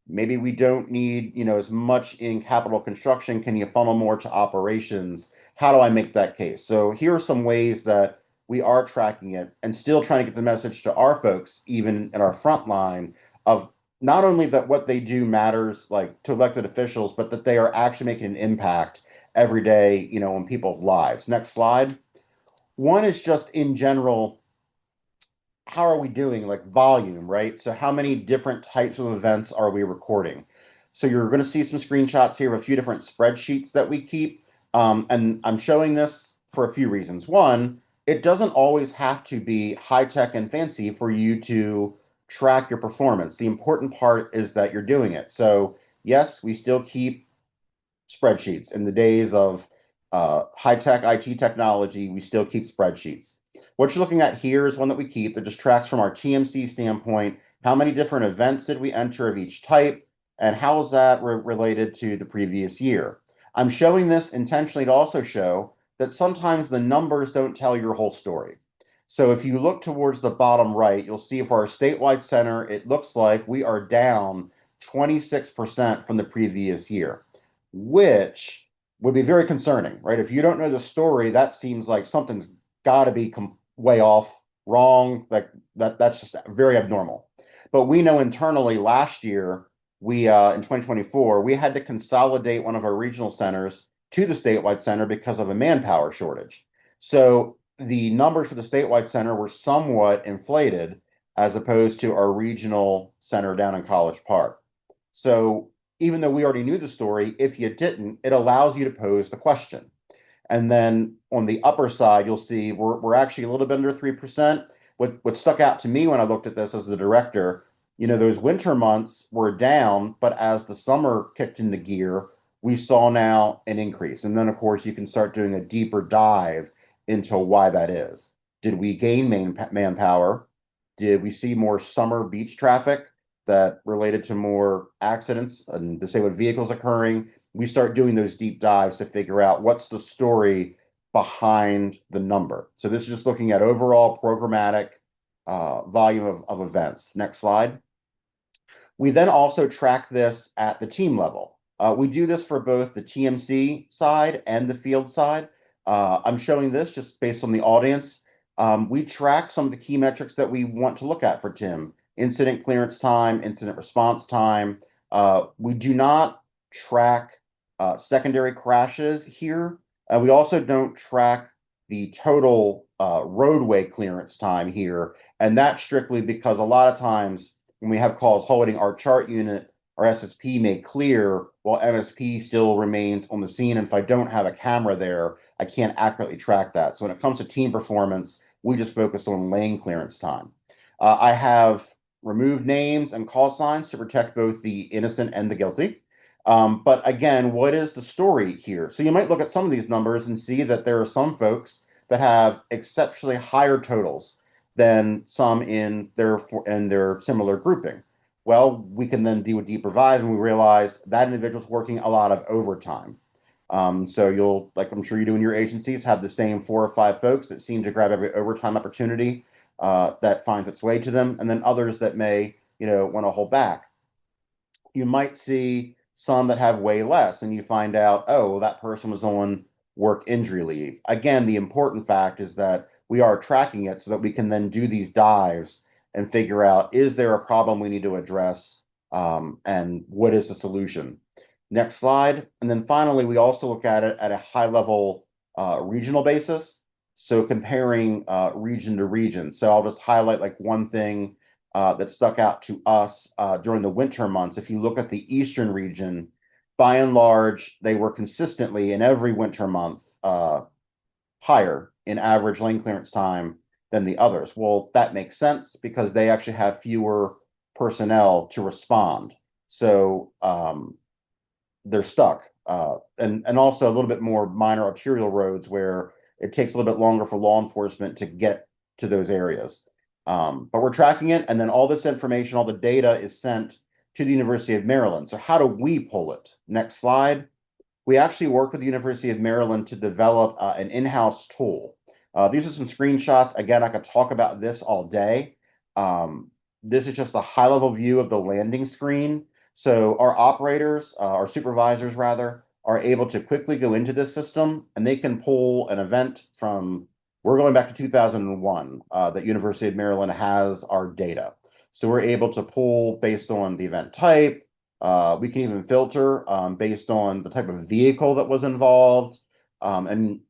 maybe we don't need, as much in capital construction? Can you funnel more to operations? How do I make that case? So here are some ways that we are tracking it and still trying to get the message to our folks, even at our front line, of not only that what they do matters, like to elected officials, but that they are actually making an impact every day, in people's lives. Next slide. One is just in general, how are we doing, like volume, right? So how many different types of events are we recording? So you're going to see some screenshots here of a few different spreadsheets that we keep. And I'm showing this for a few reasons. One, it doesn't always have to be high tech and fancy for you to track your performance. The important part is that you're doing it. So yes, we still keep spreadsheets. In the days of high-tech IT technology, we still keep spreadsheets. What you're looking at here is one that we keep that just tracks from our TMC standpoint, how many different events did we enter of each type, and how is that related to the previous year. I'm showing this intentionally to also show that sometimes the numbers don't tell your whole story. So if you look towards the bottom right, you'll see for our statewide center, it looks like we are down 26% from the previous year, which would be very concerning, right? If you don't know the story, that seems like something's got to be way off, wrong. Like that's just very abnormal. But we know internally last year, we in 2024, we had to consolidate one of our regional centers to the statewide center because of a manpower shortage. So the numbers for the statewide center were somewhat inflated as opposed to our regional center down in College Park. So even though we already knew the story, if you didn't, it allows you to pose the question. And then on the upper side, you'll see we're actually a little bit under 3%. What stuck out to me when I looked at this as the director, those winter months were down, but as the summer kicked into gear, we saw now an increase. And then, of course, you can start doing a deeper dive into why that is. Did we gain manpower? Did we see more summer beach traffic that related to more accidents and disabled vehicles occurring? We start doing those deep dives to figure out what's the story behind the number. So this is just looking at overall programmatic volume of events. Next slide. We then also track this at the team level. We do this for both the TMC side and the field side. I'm showing this just based on the audience. We track some of the key metrics that we want to look at for Tim. Incident clearance time, incident response time. We do not track secondary crashes here. We also don't track the total roadway clearance time here. And that's strictly because a lot of times when we have calls holding our chart unit, our SSP may clear while MSP still remains on the scene. And if I don't have a camera there, I can't accurately track that. So when it comes to team performance, we just focus on lane clearance time. I have removed names and call signs to protect both the innocent and the guilty. But again, what is the story here? So you might look at some of these numbers and see that there are some folks that have exceptionally higher totals than some in their similar grouping. Well, we can then do a deeper dive and we realize that individual's working a lot of overtime. So you'll, like I'm sure you do in your agencies, have the same 4 or 5 folks that seem to grab every overtime opportunity that finds its way to them, and then others that may, want to hold back. You might see some that have way less, and you find out, oh, well, that person was on work injury leave. Again, the important fact is that we are tracking it so that we can then do these dives and figure out, is there a problem we need to address, and what is the solution? Next slide. And then finally, we also look at it at a high level regional basis. So comparing region to region. So I'll just highlight like one thing that stuck out to us during the winter months. If you look at the eastern region, by and large, they were consistently in every winter month higher in average lane clearance time than the others. Well, that makes sense because they actually have fewer personnel to respond. So they're stuck. And also a little bit more minor arterial roads where it takes a little bit longer for law enforcement to get to those areas. But we're tracking it, and then all this information, all the data is sent to the University of Maryland. So how do we pull it? Next slide. We actually work with the University of Maryland to develop an in-house tool. These are some screenshots. Again, I could talk about this all day. This is just a high-level view of the landing screen. So our operators, our supervisors rather, are able to quickly go into this system, and they can pull an event from, we're going back to 2001, that University of Maryland has our data. So we're able to pull based on the event type. We can even filter based on the type of vehicle that was involved. And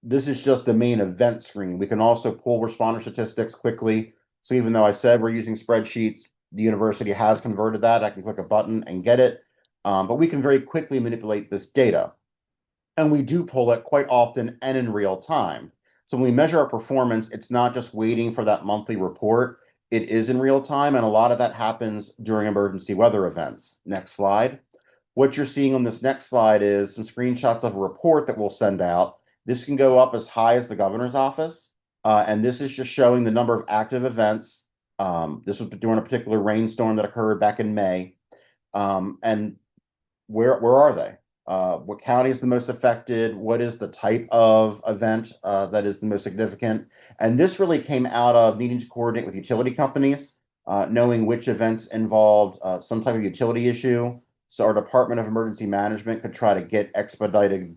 this is just the main event screen. We can also pull responder statistics quickly So even though I said we're using spreadsheets, the university has converted that. I can click a button and get it. But we can very quickly manipulate this data. And we do pull it quite often and in real time. So when we measure our performance, it's not just waiting for that monthly report. It is in real time, and a lot of that happens during emergency weather events. Next slide. What you're seeing on this next slide is some screenshots of a report that we'll send out. This can go up as high as the governor's office, and this is just showing the number of active events. This was during a particular rainstorm that occurred back in May. And where are they? What county is the most affected? What is the type of event that is the most significant? And this really came out of needing to coordinate with utility companies, knowing which events involved some type of utility issue. So our Department of Emergency Management could try to get expedited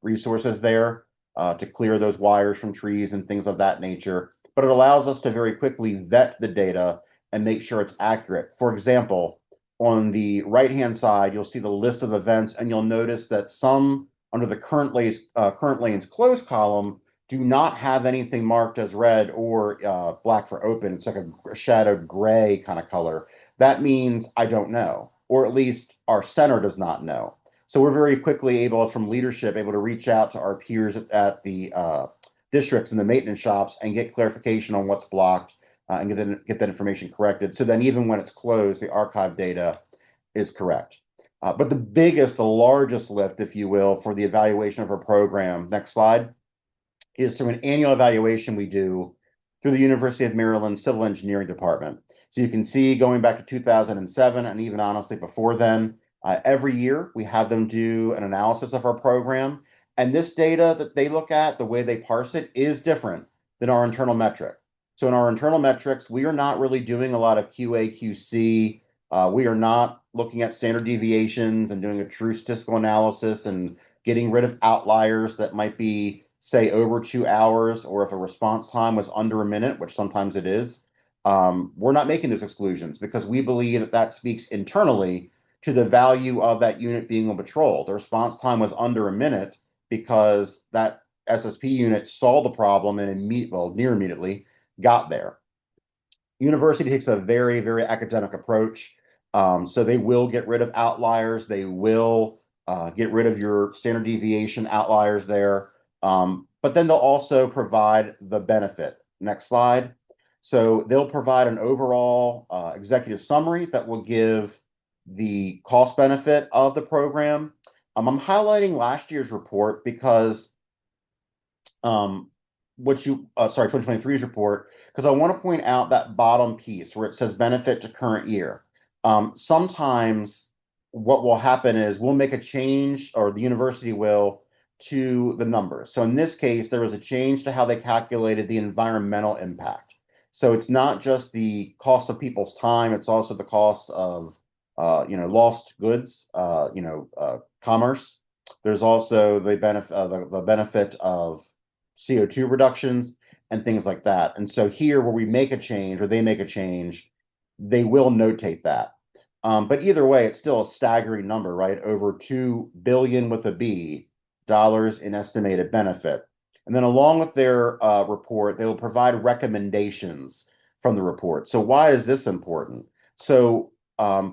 resources there to clear those wires from trees and things of that nature. But it allows us to very quickly vet the data and make sure it's accurate. For example, on the right-hand side, you'll see the list of events, and you'll notice that some under the current lanes closed column do not have anything marked as red or black for open. It's like a shadowed gray kind of color. That means I don't know, or at least our center does not know. So we're very quickly able, from leadership, able to reach out to our peers at the districts and the maintenance shops and get clarification on what's blocked and get that information corrected. So then even when it's closed, the archive data is correct. But the largest lift, if you will, for the evaluation of our program, next slide, is through an annual evaluation we do through the University of Maryland Civil Engineering Department. So you can see going back to 2007 and even honestly before then, every year we have them do an analysis of our program. And this data that they look at, the way they parse it, is different than our internal metric. So in our internal metrics, we are not really doing a lot of QA, QC. We are not looking at standard deviations and doing a true statistical analysis and getting rid of outliers that might be, say, over 2 hours, or if a response time was under a minute, which sometimes it is. We're not making those exclusions because we believe that that speaks internally to the value of that unit being on patrol. The response time was under a minute because that SSP unit saw the problem and near immediately got there. University takes a very, very academic approach. So they will get rid of outliers. They will get rid of your standard deviation outliers there. But then they'll also provide the benefit. Next slide. So they'll provide an overall executive summary that will give the cost benefit of the program. I'm highlighting last year's report because 2023's report, because I want to point out that bottom piece where it says benefit to current year. Sometimes what will happen is we'll make a change, or the university will, to the numbers. So in this case, there was a change to how they calculated the environmental impact. So it's not just the cost of people's time, it's also the cost of lost goods, commerce. There's also the benefit of CO2 reductions and things like that. And so here, where we make a change or they make a change, they will notate that. But either way, it's still a staggering number, right? Over $2 billion with a B dollars in estimated benefit. And then along with their report, they will provide recommendations from the report. So why is this important? So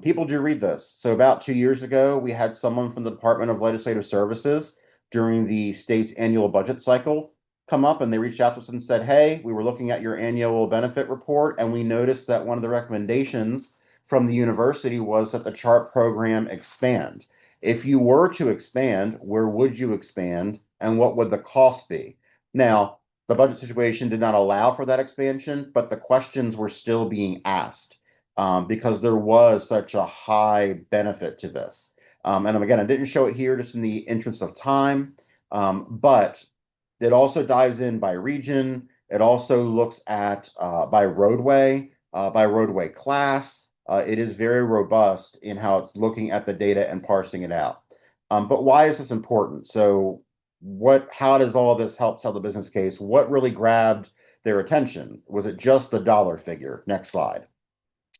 people do read this. So about 2 years ago, we had someone from the Department of Legislative Services during the state's annual budget cycle come up, and they reached out to us and said, hey, we were looking at your annual benefit report, and we noticed that one of the recommendations from the university was that the CHART program expand. If you were to expand, where would you expand, and what would the cost be? Now, the budget situation did not allow for that expansion, but the questions were still being asked because there was such a high benefit to this. And again, I didn't show it here just in the interest of time, but it also dives in by region. It also looks at by roadway class. It is very robust in how it's looking at the data and parsing it out. But why is this important? So how does all of this help sell the business case? What really grabbed their attention? Was it just the dollar figure? Next slide.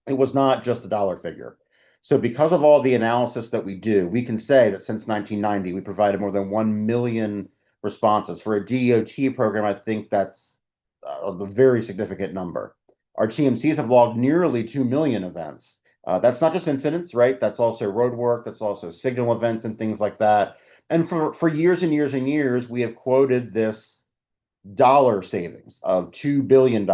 It was not just the dollar figure. So because of all the analysis that we do, we can say that since 1990, we provided more than 1 million responses. For a DOT program, I think that's a very significant number. our TMCs have logged nearly 2 million events. That's not just incidents, right? That's also road work, that's also signal events and things like that. And for years and years and years, we have quoted this dollar savings of $2 billion.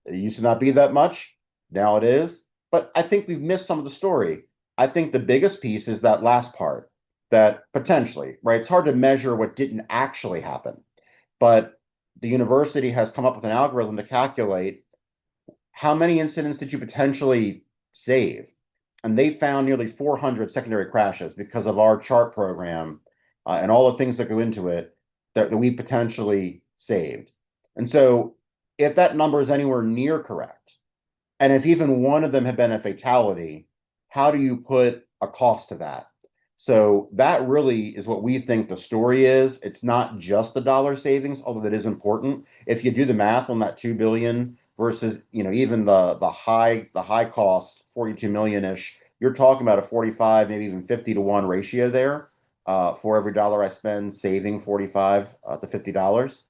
It used to not be that much. Now it is. But I think we've missed some of the story. I think the biggest piece is that last part, that potentially, right? It's hard to measure what didn't actually happen, but the university has come up with an algorithm to calculate how many incidents did you potentially save. And they found nearly 400 secondary crashes because of our chart program and all the things that go into it that we potentially saved. And so if that number is anywhere near correct, and if even one of them had been a fatality, how do you put a cost to that? So that really is what we think the story is. It's not just the dollar savings, although that is important. If you do the math on that 2 billion versus, even the high cost 42 million-ish, you're talking about a 45, maybe even 50 to 1 ratio there. For every dollar I spend, saving 45 to $50.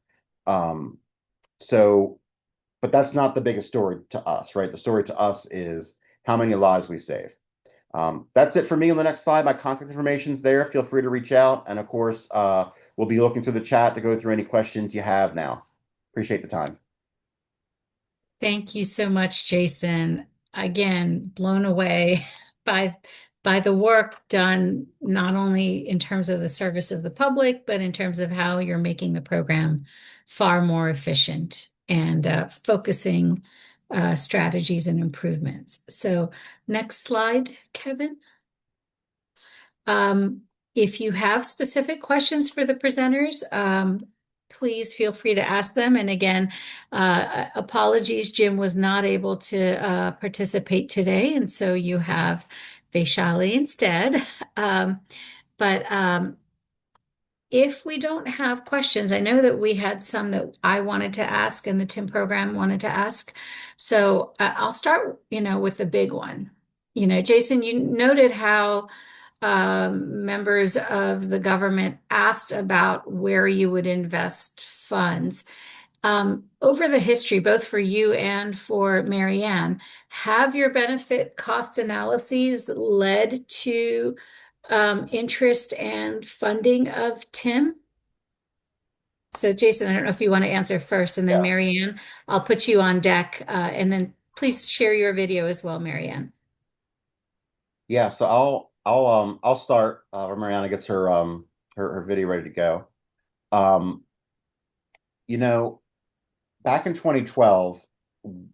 But that's not the biggest story to us, right? The story to us is how many lives we save. That's it for me on the next slide. My contact information is there. Feel free to reach out. And of course, we'll be looking through the chat to go through any questions you have now. Appreciate the time. Thank you so much, Jason. Again, blown away by the work done, not only in terms of the service of the public, but in terms of how you're making the program far more efficient and focusing strategies and improvements. So next slide, Kevin. If you have specific questions for the presenters, please feel free to ask them. And again, apologies, Jim was not able to participate today, and so you have Vaishali instead. But if we don't have questions, I know that we had some that I wanted to ask and the TIM program wanted to ask. So I'll start, with the big one. Jason, you noted how members of the government asked about where you would invest funds. Over the history, both for you and for Marianne, have your benefit cost analyses led to interest and funding of TIM? So Jason, I don't know if you want to answer first, and then Yeah. Marianne, I'll put you on deck, and then please share your video as well, Marianne. Yeah, so I'll start when Mariana gets her video ready to go. Back in 2012,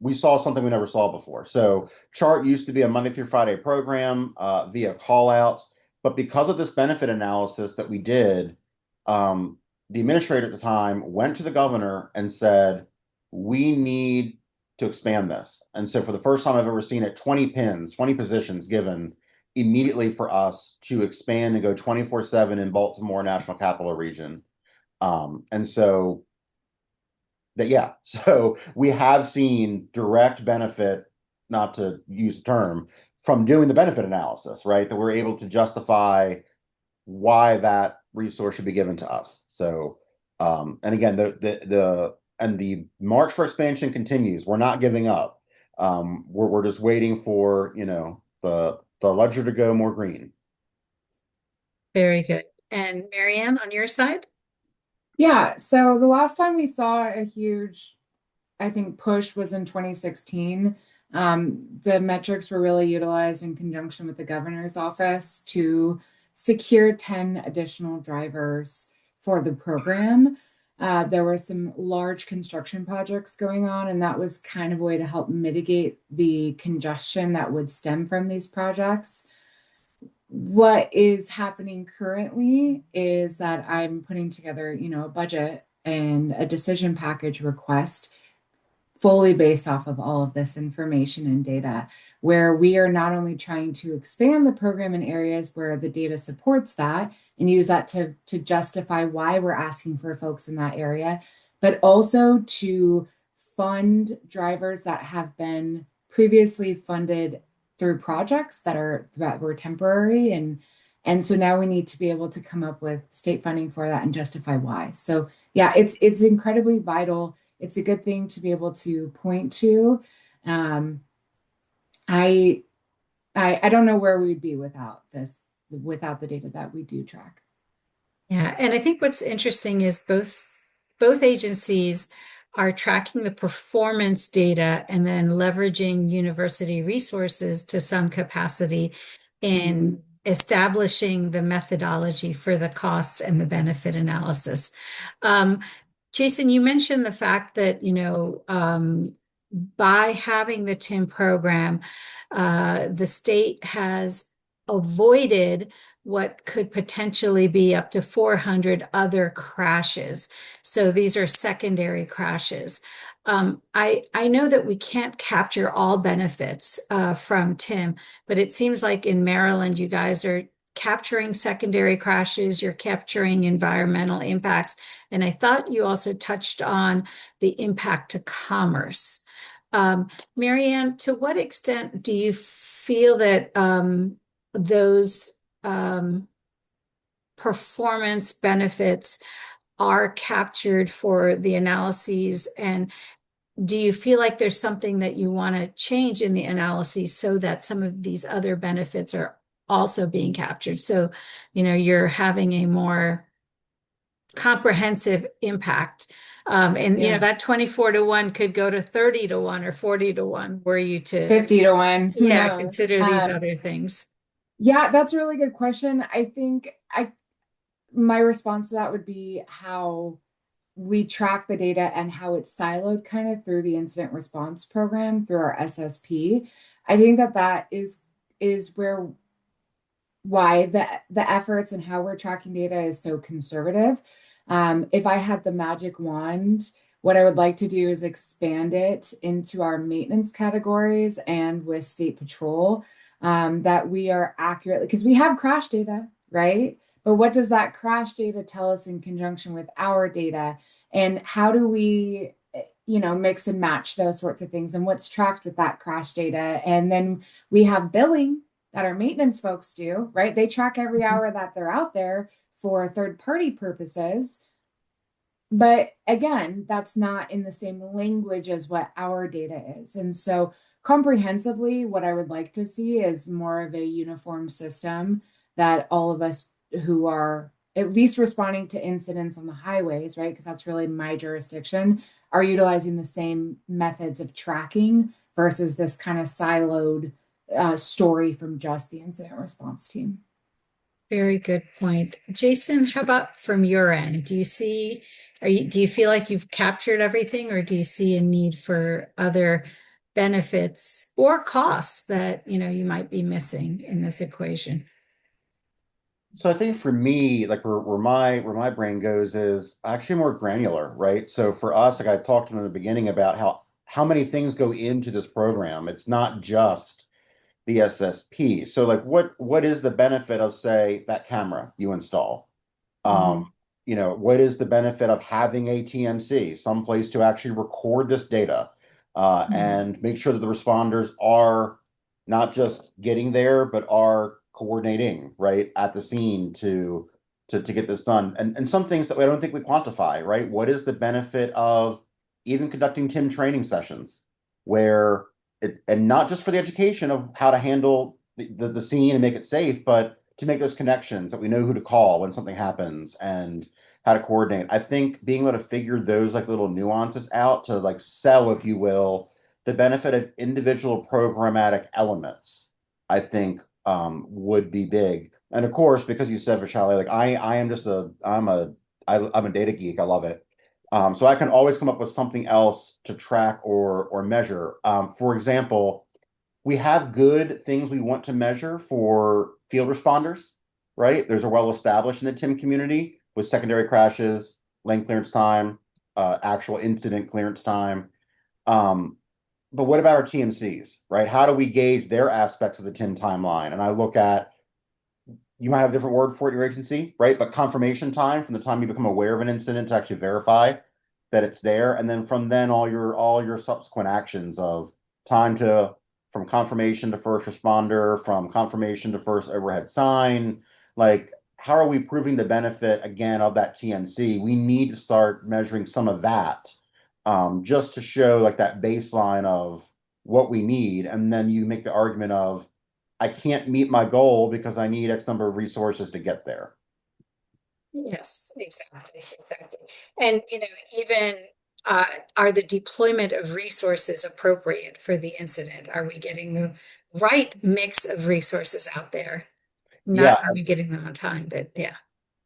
we saw something we never saw before. So Chart used to be a Monday through Friday program via call out, but because of this benefit analysis that we did, the administrator at the time went to the governor and said, we need to expand this. And so for the first time I've ever seen it, 20 positions given immediately for us to expand and go 24/7 in Baltimore National Capital Region. So we have seen direct benefit, not to use the term, from doing the benefit analysis, right? That we're able to justify why that resource should be given to us. So, and again, the march for expansion continues. We're not giving up. We're just waiting for, the ledger to go more green. Very good. And Marianne, on your side? Yeah, so the last time we saw a huge, I think, push was in 2016. The metrics were really utilized in conjunction with the governor's office to secure 10 additional drivers for the program. There were some large construction projects going on, and that was kind of a way to help mitigate the congestion that would stem from these projects. What is happening currently is that I'm putting together, a budget and a decision package request fully based off of all of this information and data, where we are not only trying to expand the program in areas where the data supports that and use that to justify why we're asking for folks in that area, but also to fund drivers that have been previously funded through projects that were temporary, and so now we need to be able to come up with state funding for that and justify why. So yeah, it's incredibly vital. it's a good thing to be able to point to. Um, I, I don't know where we'd be without this, without the data that we do track. Yeah, and I think what's interesting is both agencies are tracking the performance data and then leveraging university resources to some capacity in establishing the methodology for the costs and the benefit analysis. Um, Jason, you mentioned the fact that, by having the TIM program, the state has avoided what could potentially be up to 400 other crashes. So these are secondary crashes. I know that we can't capture all benefits from TIM, but it seems like in Maryland, you guys are capturing secondary crashes, you're capturing environmental impacts, and I thought you also touched on the impact to commerce. Marianne, to what extent do you feel that those performance benefits are captured for the analyses? And do you feel like there's something that you want to change in the analyses so that some of these other benefits are also being captured? So, you're having a more comprehensive impact. That 24-1 could go to 30-1 or 40-1 were you to 50-1, who knows? consider these other things. Yeah, that's a really good question. I think my response to that would be how we track the data and how it's siloed kind of through the incident response program through our SSP. I think that is why the efforts and how we're tracking data is so conservative. If I had the magic wand, what I would like to do is expand it into our maintenance categories and with State Patrol, that we are accurately, because we have crash data, right? But what does that crash data tell us in conjunction with our data? And how do we, mix and match those sorts of things and what's tracked with that crash data? And then we have billing that our maintenance folks do, right? They track every hour that they're out there for third-party purposes. But again, that's not in the same language as what our data is. And so comprehensively, what I would like to see is more of a uniform system that all of us who are at least responding to incidents on the highways, right? Because that's really my jurisdiction, are utilizing the same methods of tracking versus this kind of siloed story from just the incident response team. Very good point. Jason, how about from your end? Do you feel like you've captured everything, or do you see a need for other benefits or costs that, you might be missing in this equation? So I think for me, like where my brain goes is actually more granular, right? So for us, like I talked in the beginning about how many things go into this program. It's not just the SSP. So like what is the benefit of, say, that camera you install? Mhm. What is the benefit of having a TNC, someplace to actually record this data, and make sure that the responders are not just getting there, but are coordinating right at the scene to get this done. And some things that I don't think we quantify, right? What is the benefit of even conducting TIM training sessions where and not just for the education of how to handle the scene and make it safe, but to make those connections that we know who to call when something happens and how to coordinate. I think being able to figure those like little nuances out to like sell, if you will, the benefit of individual programmatic elements, I think would be big. And of course, because you said, Vishali, like I'm a data geek. I love it. So I can always come up with something else to track or measure. For example, we have good things we want to measure for field responders, right? There's a well established in the TIM community with secondary crashes, lane clearance time, actual incident clearance time. But what about our TMCs, right? How do we gauge their aspects of the TIM timeline? And I look at, you might have a different word for it in your agency, right? But confirmation time from the time you become aware of an incident to actually verify that it's there, and then from then all your subsequent actions of time to from confirmation to first responder, from confirmation to first overhead sign, like how are we proving the benefit again of that TNC? We need to start measuring some of that just to show like that baseline of what we need. And then you make the argument of, I can't meet my goal because I need X number of resources to get there. Yes, exactly, exactly. And, even are the deployment of resources appropriate for the incident? Are we getting the right mix of resources out there? Yeah, Not are we getting them on time, but yeah.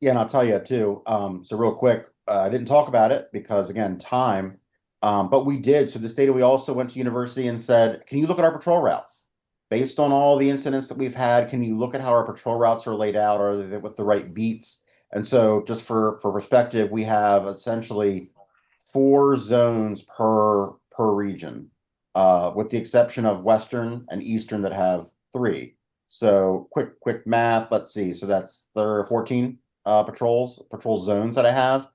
yeah, and I'll tell you too. So real quick, I didn't talk about it because again, time. But we did. So this data, we also went to university and said, can you look at our patrol routes? Based on all the incidents that we've had, can you look at how our patrol routes are laid out? Are they with the right beats? And so just for perspective, we have essentially 4 zones per region, with the exception of Western and Eastern that have 3. So quick math. Let's see. So that's there are 14 patrol zones that I have.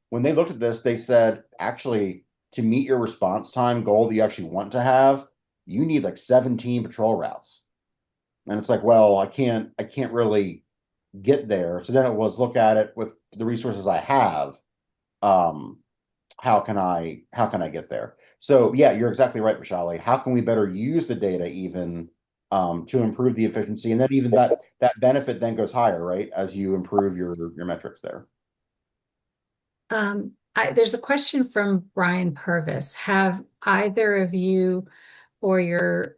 When they looked at this, they said, actually, to meet your response time goal that you actually want to have, you need like 17 patrol routes. And it's like, well, I can't really get there. So then it was look at it with the resources I have. How can I get there? So yeah, you're exactly right, Vishali. How can we better use the data even to improve the efficiency? And then even that benefit then goes higher, right? As you improve your metrics there. There's a question from Brian Purvis. Have either of you or your,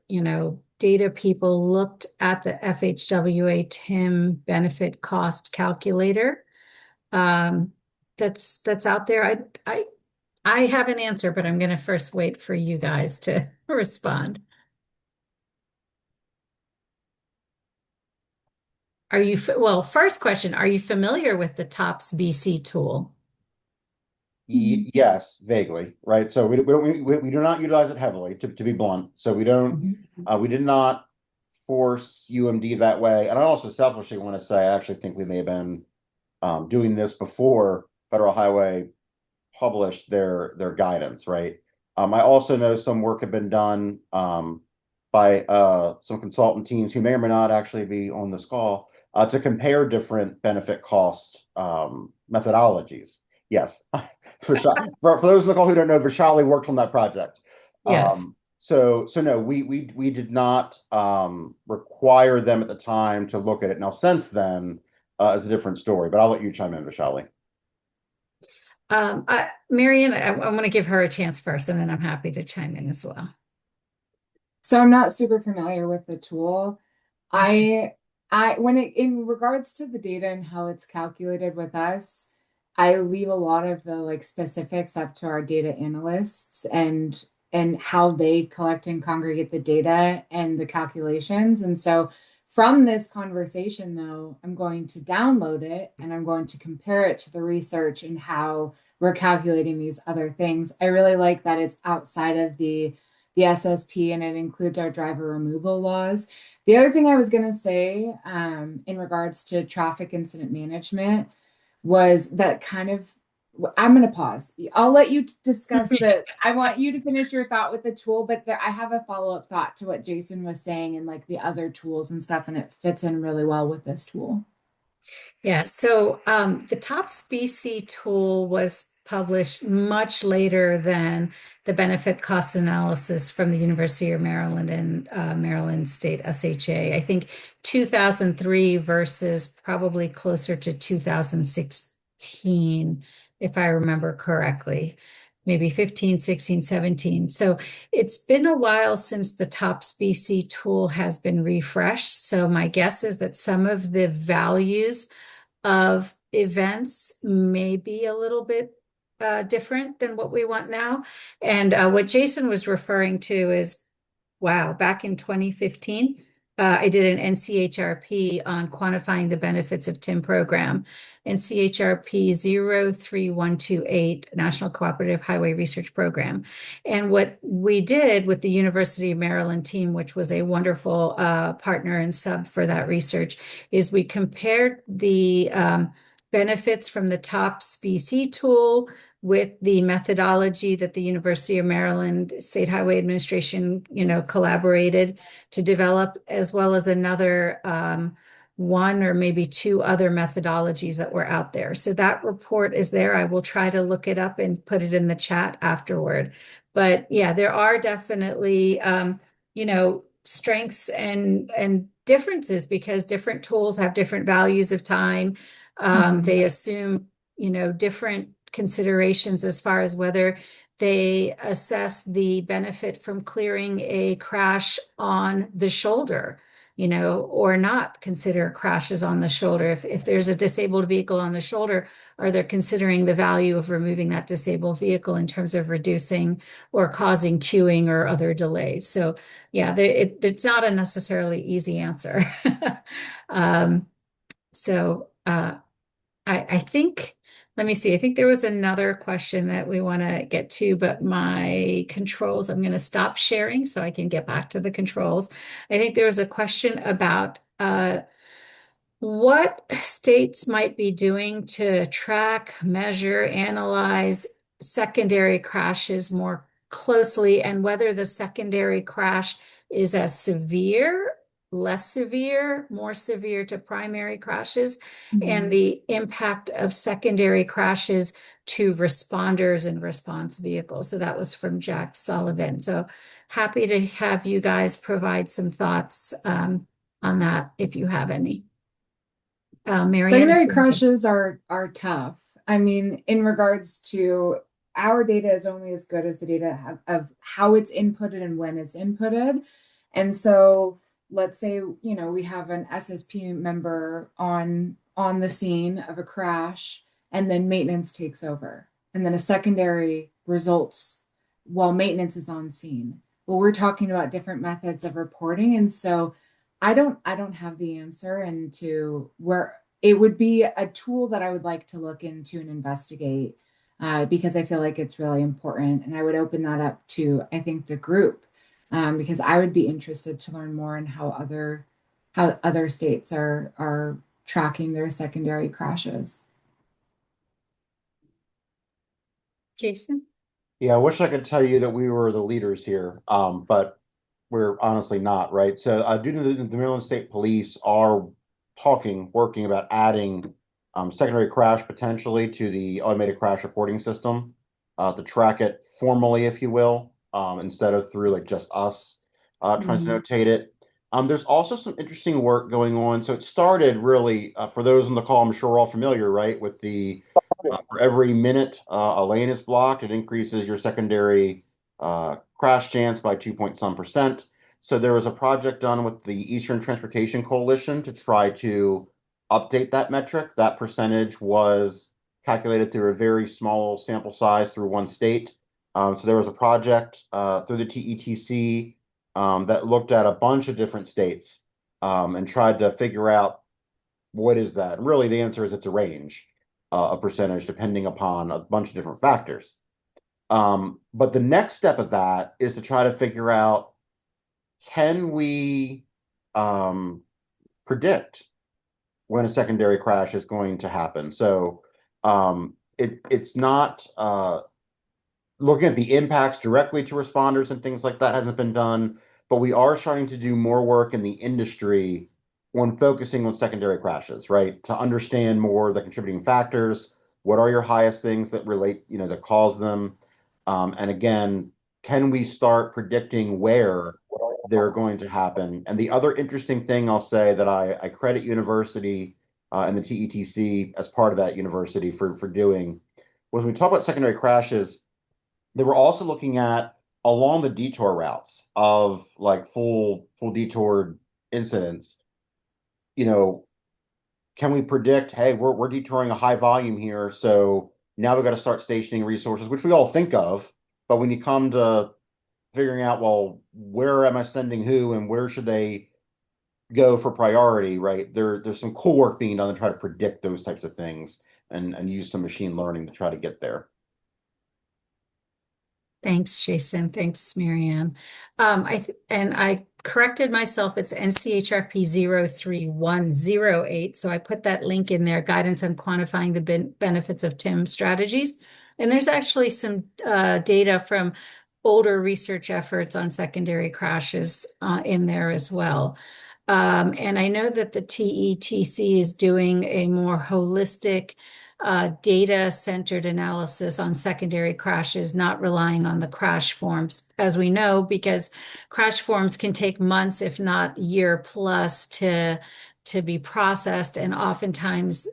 data people looked at the FHWA TIM benefit cost calculator? That's out there. I have an answer, but I'm going to first wait for you guys to respond. Well, first question, are you familiar with the TOPS BC tool? Yes, vaguely, right? So we do not utilize it heavily, to be blunt. So we don't, we did not force UMD that way. And I also selfishly want to say, I actually think we may have been doing this before Federal Highway published their guidance, right? I also know some work had been done by some consultant teams who may or may not actually be on this call to compare different benefit cost methodologies. Yes. For those on the call who don't know, Vishali worked on that project. Yes. So no, we did not require them at the time to look at it. Now, since then, is a different story. But I'll let you chime in, Vishali. Marion, I want to give her a chance first, and then I'm happy to chime in as well. So I'm not super familiar with the tool. In regards to the data and how it's calculated with us, I leave a lot of the like specifics up to our data analysts and how they collect and congregate the data and the calculations. And so from this conversation, though, I'm going to download it and I'm going to compare it to the research and how we're calculating these other things. I really like that it's outside of the SSP and it includes our driver removal laws. The other thing I was going to say in regards to traffic incident management was that kind of, I'm going to pause. I'll let you discuss that. I want you to finish your thought with the tool, but I have a follow-up thought to what Jason was saying and like the other tools and stuff, and it fits in really well with this tool. Yeah, so the TOPS BC tool was published much later than the benefit cost analysis from the University of Maryland and Maryland State SHA. I think 2003 versus probably closer to 2016, if I remember correctly, maybe 15, 16, 17. So it's been a while since the TOPS BC tool has been refreshed. So my guess is that some of the values of events may be a little bit different than what we want now. And what Jason was referring to is, wow, back in 2015, I did an NCHRP on quantifying the benefits of TIM program, NCHRP 03128, National Cooperative Highway Research Program. And what we did with the University of Maryland team, which was a wonderful partner and sub for that research, is we compared the benefits from the TOPS BC tool with the methodology that the University of Maryland State Highway Administration, collaborated to develop, as well as another one or maybe two other methodologies that were out there. So that report is there. I will try to look it up and put it in the chat afterward. But yeah, there are definitely, strengths and differences because different tools have different values of time. They assume, different considerations as far as whether they assess the benefit from clearing a crash on the shoulder, or not consider crashes on the shoulder. If there's a disabled vehicle on the shoulder, are they considering the value of removing that disabled vehicle in terms of reducing or causing queuing or other delays? So yeah, it's not a necessarily easy answer. Um, I think, let me see, I think there was another question that we want to get to, but my controls, I'm going to stop sharing so I can get back to the controls. I think there was a question about what states might be doing to track, measure, analyze secondary crashes more closely, and whether the secondary crash is as severe, less severe, more severe to primary crashes, and the impact of secondary crashes to responders and response vehicles. So that was from Jack Sullivan. So happy to have you guys provide some thoughts on that if you have any. Marianne, Secondary crashes are tough. I mean, in regards to our data is only as good as the data of how it's inputted and when it's inputted. And so let's say, we have an SSP member on the scene of a crash, and then maintenance takes over. And then a secondary results while maintenance is on scene. Well, we're talking about different methods of reporting. And so I don't have the answer into where it would be a tool that I would like to look into and investigate, because I feel like it's really important. And I would open that up to, I think, the group, because I would be interested to learn more on how other states are tracking their secondary crashes. Jason? Yeah, I wish I could tell you that we were the leaders here, but we're honestly not, right? So due to the Maryland State Police are working about adding secondary crash potentially to the automated crash reporting system to track it formally, if you will, instead of through like just us trying to notate it. There's also some interesting work going on. So it started really, for those on the call, I'm sure we're all familiar, right, with the for every minute a lane is blocked, it increases your secondary crash chance by 2 point some%. So there was a project done with the Eastern Transportation Coalition to try to update that metric. That percentage was calculated through a very small sample size through one state. So there was a project through the TETC that looked at a bunch of different states and tried to figure out what is that. And really, the answer is it's a range, a percentage, depending upon a bunch of different factors. But the next step of that is to try to figure out, can we predict when a secondary crash is going to happen? So it's not looking at the impacts directly to responders and things like that hasn't been done, but we are starting to do more work in the industry when focusing on secondary crashes, right? To understand more the contributing factors, what are your highest things that relate, that cause them? And again, can we start predicting where they're going to happen? And the other interesting thing I'll say that I credit university and the TETC as part of that university for doing was, when we talk about secondary crashes, they were also looking at along the detour routes of like full detoured incidents. Can we predict, hey, we're detouring a high volume here, so now we've got to start stationing resources, which we all think of, but when you come to figuring out, well, where am I sending who and where should they go for priority, right? There's some cool work being done to try to predict those types of things and use some machine learning to try to get there. Thanks, Jason. Thanks, Marianne. I corrected myself. It's NCHRP 03108. So I put that link in there, guidance on quantifying the benefits of TIM strategies. And there's actually some data from older research efforts on secondary crashes in there as well. And I know that the TETC is doing a more holistic data-centered analysis on secondary crashes, not relying on the crash forms, as we know, because crash forms can take months, if not year plus, to be processed, and oftentimes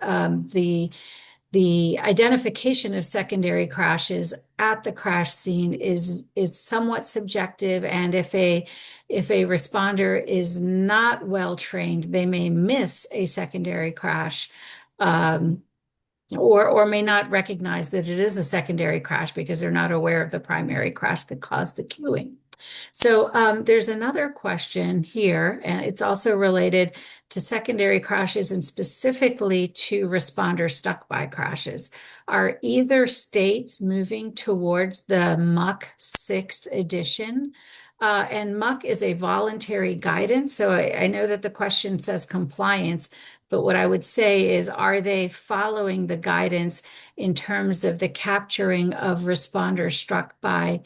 the identification of secondary crashes at the crash scene is somewhat subjective, and if a responder is not well trained, they may miss a secondary crash, or may not recognize that it is a secondary crash because they're not aware of the primary crash that caused the queuing. So there's another question here, and it's also related to secondary crashes and specifically to responder stuck by crashes. Are either states moving towards the MUC 6th edition? And MUC is a voluntary guidance. So I know that the question says compliance, but what I would say is, are they following the guidance in terms of the capturing of responders struck by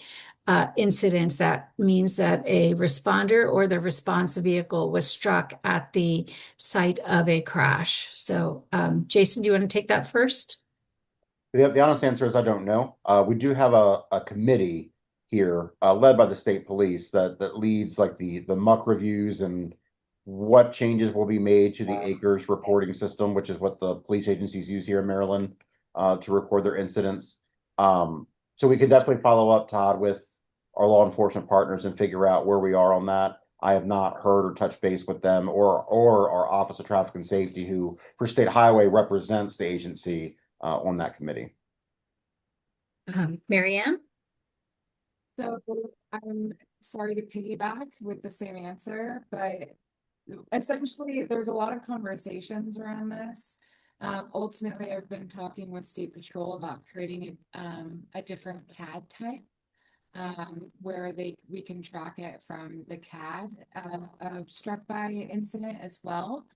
incidents? That means that a responder or the response vehicle was struck at the site of a crash. So, Jason, do you want to take that first? The honest answer is I don't know. We do have a committee here led by the state police that leads like the muck reviews and what changes will be made to the acres reporting system, which is what the police agencies use here in Maryland to record their incidents. So we can definitely follow up, Todd, with our law enforcement partners and figure out where we are on that. I have not heard or touched base with them or our Office of Traffic and Safety, who for State Highway represents the agency on that committee. Mary Ann? So I'm sorry to piggyback with the same answer, but essentially there's a lot of conversations around this. Ultimately, I've been talking with State Patrol about creating a different CAD type where we can track it from the CAD struck by incident as well.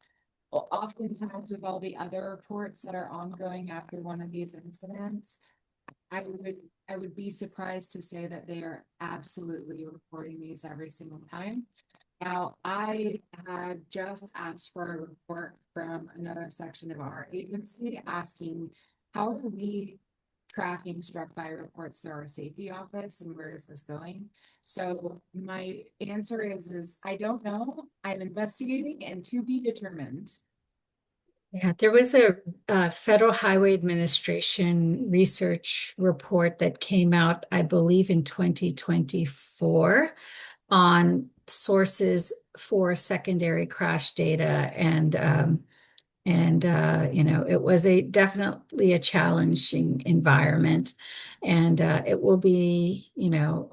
Oftentimes with all the other reports that are ongoing after one of these incidents, I would be surprised to say that they are absolutely reporting these every single time. Now, I had just asked for a report from another section of our agency asking, how are we tracking struck by reports through our safety office, and where is this going? So my answer is I don't know. I'm investigating and to be determined. Yeah, there was a Federal Highway Administration research report that came out, I believe, in 2024 on sources for secondary crash data, and you know, it was definitely a challenging environment, and it will be, you know,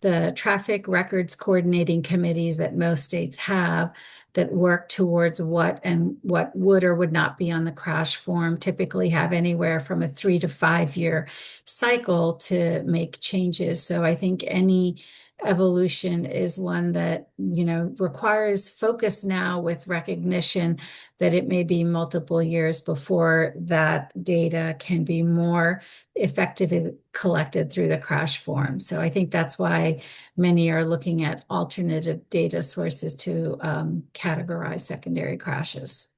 the traffic records coordinating committees that most states have that work towards what would or would not be on the crash form typically have anywhere from a 3 to 5 year cycle to make changes. So I think any evolution is one that, you know, requires focus now, with recognition that it may be multiple years before that data can be more effectively collected through the crash form. So I think that's why many are looking at alternative data sources to categorize secondary crashes.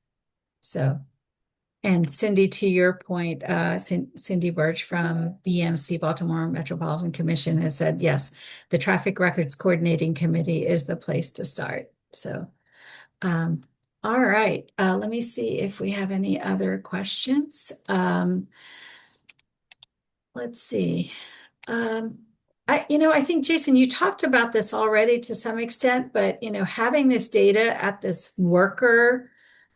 So, and Cindy, to your point, Cindy Birch from BMC, Baltimore Metropolitan Commission, has said, yes, the Traffic Records Coordinating Committee is the place to start. So, all right, let me see if we have any other questions. Let's see. I think, Jason, you talked about this already to some extent, but, you know, having this data at this worker,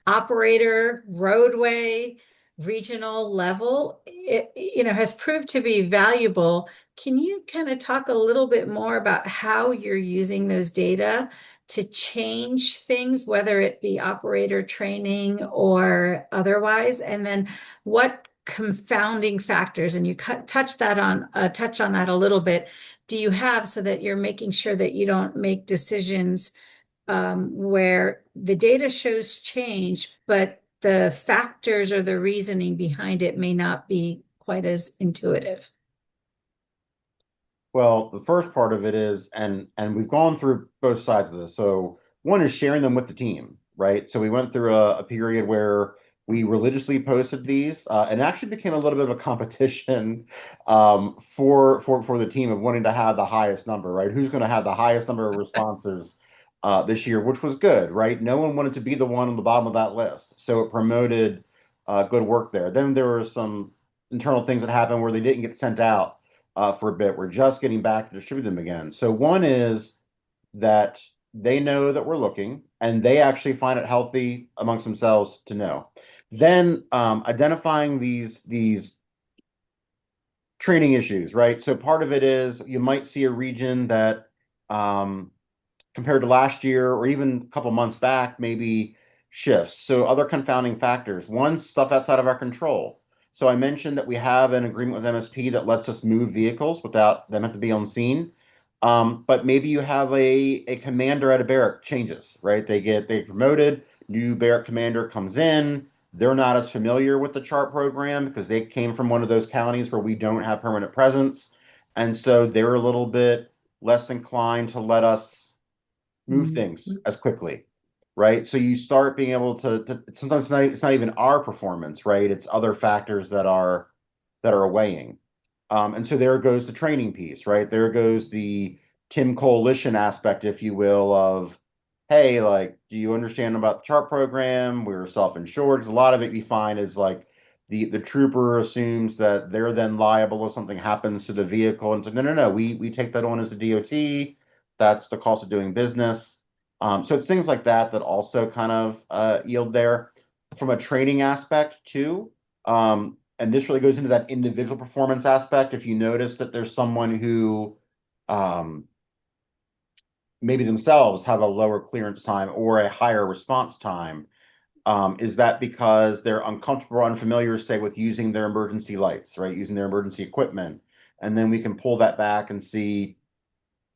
operator, roadway, regional level, it, you know, has proved to be valuable. Can you kind of talk a little bit more about how you're using those data to change things, whether it be operator training or otherwise? And then what confounding factors, and you touch on that a little bit, do you have, so that you're making sure that you don't make decisions where the data shows change, but the factors or the reasoning behind it may not be quite as intuitive? Well, the first part of it is, and we've gone through both sides of this. So one is sharing them with the team, right? So we went through a period where we religiously posted these, and it actually became a little bit of a competition for the team of wanting to have the highest number, right? Who's going to have the highest number of responses this year, which was good, right? No one wanted to be the one on the bottom of that list, so it promoted good work there. Then there were some internal things that happened where they didn't get sent out for a bit. We're just getting back to distribute them again. So one is that they know that we're looking and they actually find it healthy amongst themselves to know. Then identifying these training issues, right? So part of it is you might see a region that compared to last year or even a couple months back, maybe shifts. So other confounding factors. One, stuff outside of our control. So I mentioned that we have an agreement with MSP that lets us move vehicles without them having to be on scene. But maybe you have a commander at a barrack changes, right? They promoted, new barrack commander comes in. They're not as familiar with the chart program because they came from one of those counties where we don't have permanent presence. And so they're a little bit less inclined to let us move things as quickly, right? So you start being able to sometimes it's not even our performance, right? It's other factors that are weighing. And so there goes the training piece, right? There goes the Tim Coalition aspect, if you will, of, hey, like, do you understand about the chart program? We're self-insured. Because a lot of it you find is like the trooper assumes that they're then liable if something happens to the vehicle. And so, no, we take that on as a DOT. That's the cost of doing business. So it's things like that that also kind of yield there. From a training aspect too, and this really goes into that individual performance aspect. If you notice that there's someone who maybe themselves have a lower clearance time or a higher response time, is that because they're uncomfortable or unfamiliar, say, with using their emergency lights, right? Using their emergency equipment. And then we can pull that back and see,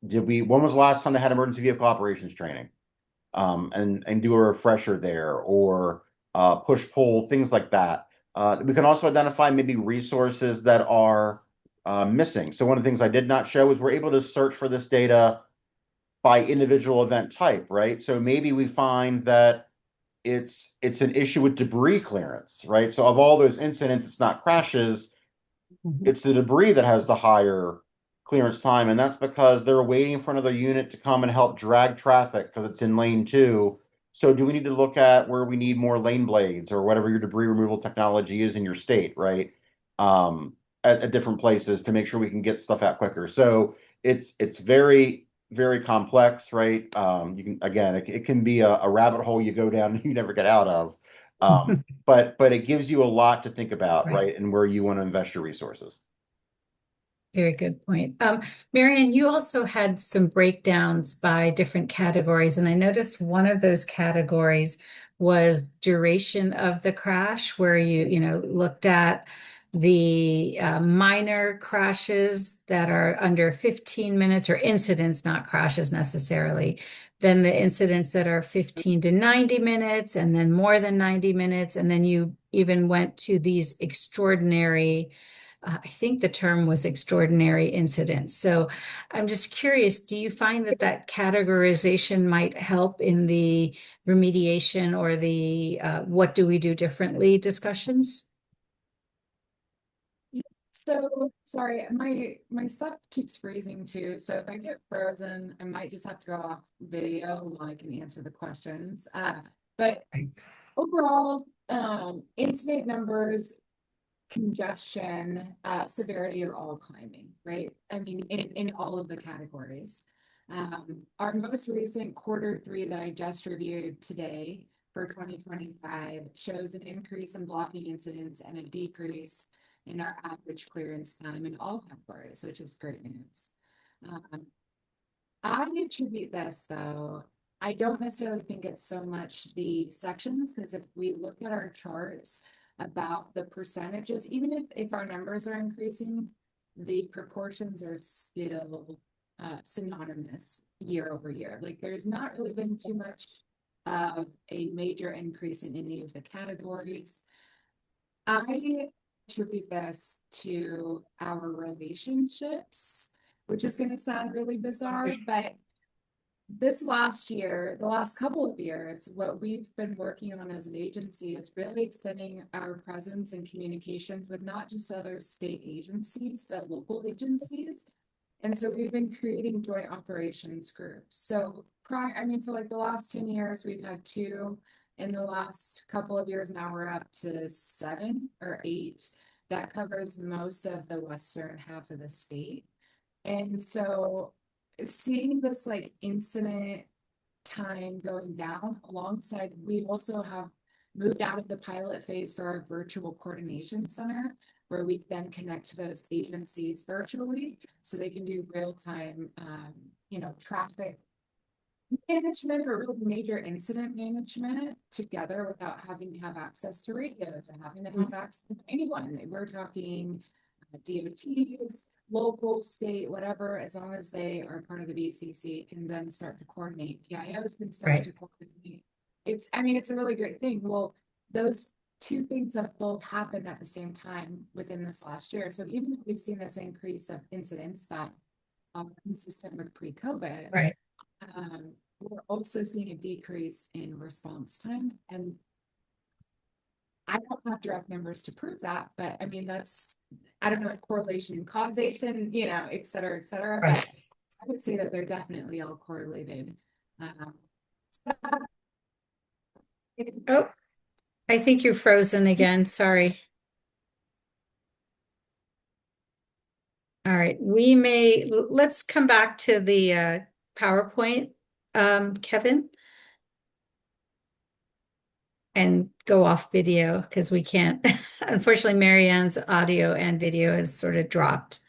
when was the last time they had emergency vehicle operations training? And do a refresher there or push pull, things like that. We can also identify maybe resources that are missing. So one of the things I did not show is we're able to search for this data by individual event type, right? So maybe we find that it's an issue with debris clearance, right? So of all those incidents, it's not crashes, it's the debris that has the higher clearance time, and that's because they're waiting for another unit to come and help drag traffic because it's in lane 2. So do we need to look at where we need more lane blades or whatever your debris removal technology is in your state, right? At different places to make sure we can get stuff out quicker. So it's very, very complex, right? You can, again, it can be a rabbit hole you go down and you never get out of. But it gives you a lot to think about, right? And where you want to invest your resources. Very good point. Marianne, you also had some breakdowns by different categories, and I noticed one of those categories was duration of the crash, where you looked at the minor crashes that are under 15 minutes, or incidents, not crashes necessarily. Then the incidents that are 15 to 90 minutes, and then more than 90 minutes. And then you even went to these extraordinary, I think the term was extraordinary incidents. So I'm just curious, do you find that categorization might help in the remediation or the what do we do differently discussions? So sorry, my stuff keeps freezing too. So if I get frozen, I might just have to go off video while I can answer the questions. But overall, incident numbers, congestion, severity are all climbing, right? I mean, in all of the categories. Our most recent Q3 that I just reviewed today for 2025 shows an increase in blocking incidents and a decrease in our average clearance time in all categories, which is great news. I attribute this, though, I don't necessarily think it's so much the sections, because if we look at our charts about the percentages, even if our numbers are increasing, the proportions are still synonymous year over year. Like, there's not really been too much of a major increase in any of the categories. I attribute this to our relationships, which is going to sound really bizarre, but this last year, the last couple of years, what we've been working on as an agency is really extending our presence and communication with not just other state agencies, but local agencies. And so we've been creating joint operations groups. So I mean, for like the last 10 years, we've had 2. In the last couple of years, now we're up to 7 or 8. That covers most of the western half of the state. And so seeing this like incident time going down alongside, we also have moved out of the pilot phase for our virtual coordination center, where we then connect those agencies virtually so they can do real-time, traffic management or really major incident management together without having to have access to radios or having to have access to anyone. We're talking DOTs, local, state, whatever, as long as they are part of the VCC, can then start to coordinate. PIOs can start Right. to coordinate. It's a really great thing. Well, those 2 things have both happened at the same time within this last year. So even if we've seen this increase of incidents that are consistent with pre-COVID, Right. we're also seeing a decrease in response time. And I don't have direct numbers to prove that, but I mean, I don't know, correlation, causation, et cetera, et cetera. Right. But I would say that they're definitely all correlated. Oh, I think you're frozen again. Sorry. All right. Let's come back to the PowerPoint, Kevin, and go off video because we can't. Unfortunately, Marianne's audio and video has sort of dropped.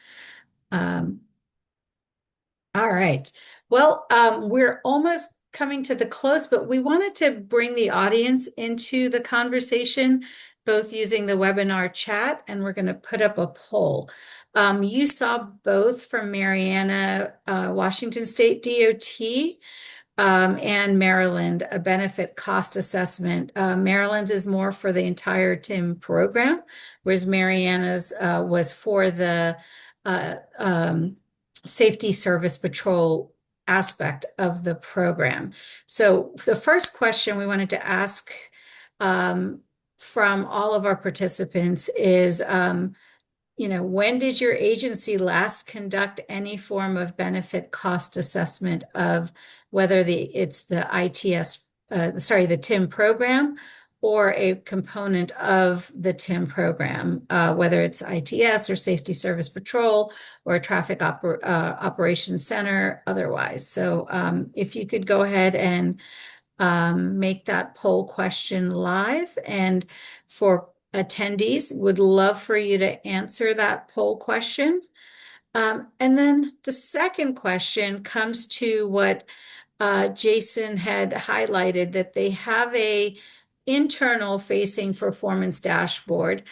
All right. Well, we're almost coming to the close, but we wanted to bring the audience into the conversation, both using the webinar chat, and we're going to put up a poll. You saw both from Mariana, Washington State DOT, and Maryland, a benefit cost assessment. Maryland's is more for the entire TIM program, whereas Mariana's was for the Safety Service Patrol aspect of the program. So the first question we wanted to ask from all of our participants is, when did your agency last conduct any form of benefit cost assessment of whether it's the the TIM program or a component of the TIM program, whether it's ITS or Safety Service Patrol or Traffic Operations Center, otherwise. So if you could go ahead and make that poll question live, and for attendees, would love for you to answer that poll question. And then the second question comes to what Jason had highlighted, that they have a internal facing performance dashboard,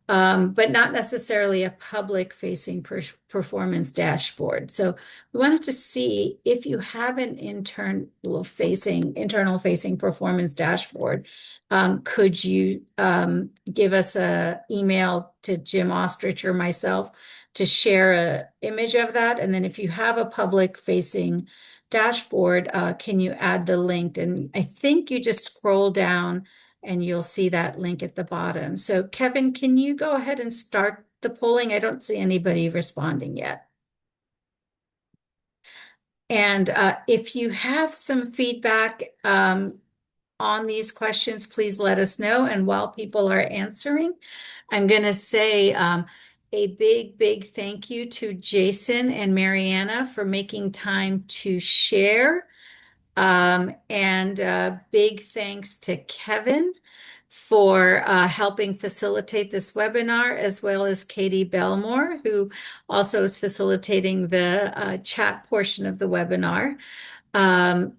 but not necessarily a public facing performance dashboard. So we wanted to see if you have an internal facing performance dashboard, could you give us an email to Jim Ostrich or myself to share an image of that? And then if you have a public facing dashboard, can you add the link? And I think you just scroll down and you'll see that link at the bottom. So Kevin, can you go ahead and start the polling? I don't see anybody responding yet. And if you have some feedback on these questions, please let us know. And while people are answering, I'm going to say a big, big thank you to Jason and Mariana for making time to share. And big thanks to Kevin for helping facilitate this webinar, as well as Katie Belmore, who also is facilitating the chat portion of the webinar. And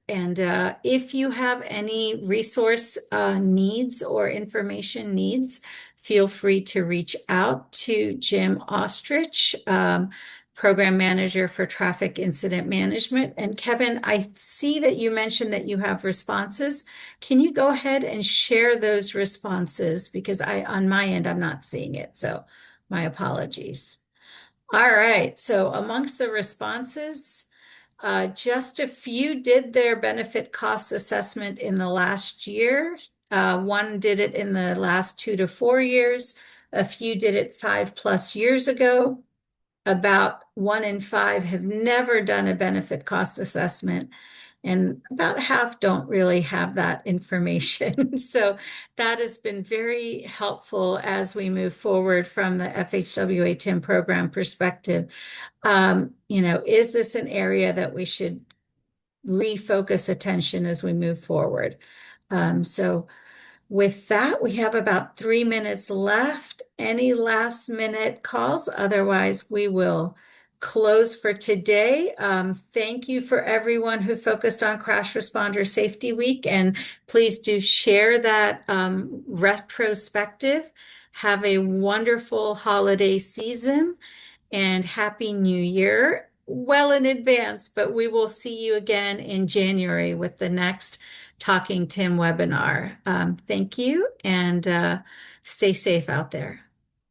if you have any resource needs or information needs, feel free to reach out to Jim Ostrich, Program Manager for Traffic Incident Management. And Kevin, I see that you mentioned that you have responses. Can you go ahead and share those responses? Because on my end, I'm not seeing it. So my apologies. All right. So amongst the responses, Just a few did their benefit cost assessment in the last year. One did it in the last 2 to 4 years. A few did it 5+ years ago. About 1 in 5 have never done a benefit cost assessment, and about half don't really have that information. So that has been very helpful as we move forward from the FHWA TIM program perspective. Is this an area that we should refocus attention as we move forward? So with that, we have about 3 minutes left. Any last minute calls? Otherwise, we will close for today. Thank you for everyone who focused on Crash Responder Safety Week, and please do share that retrospective. Have a wonderful holiday season and Happy New Year well in advance, but we will see you again in January with the next Talking Tim webinar. Thank you, and stay safe out there.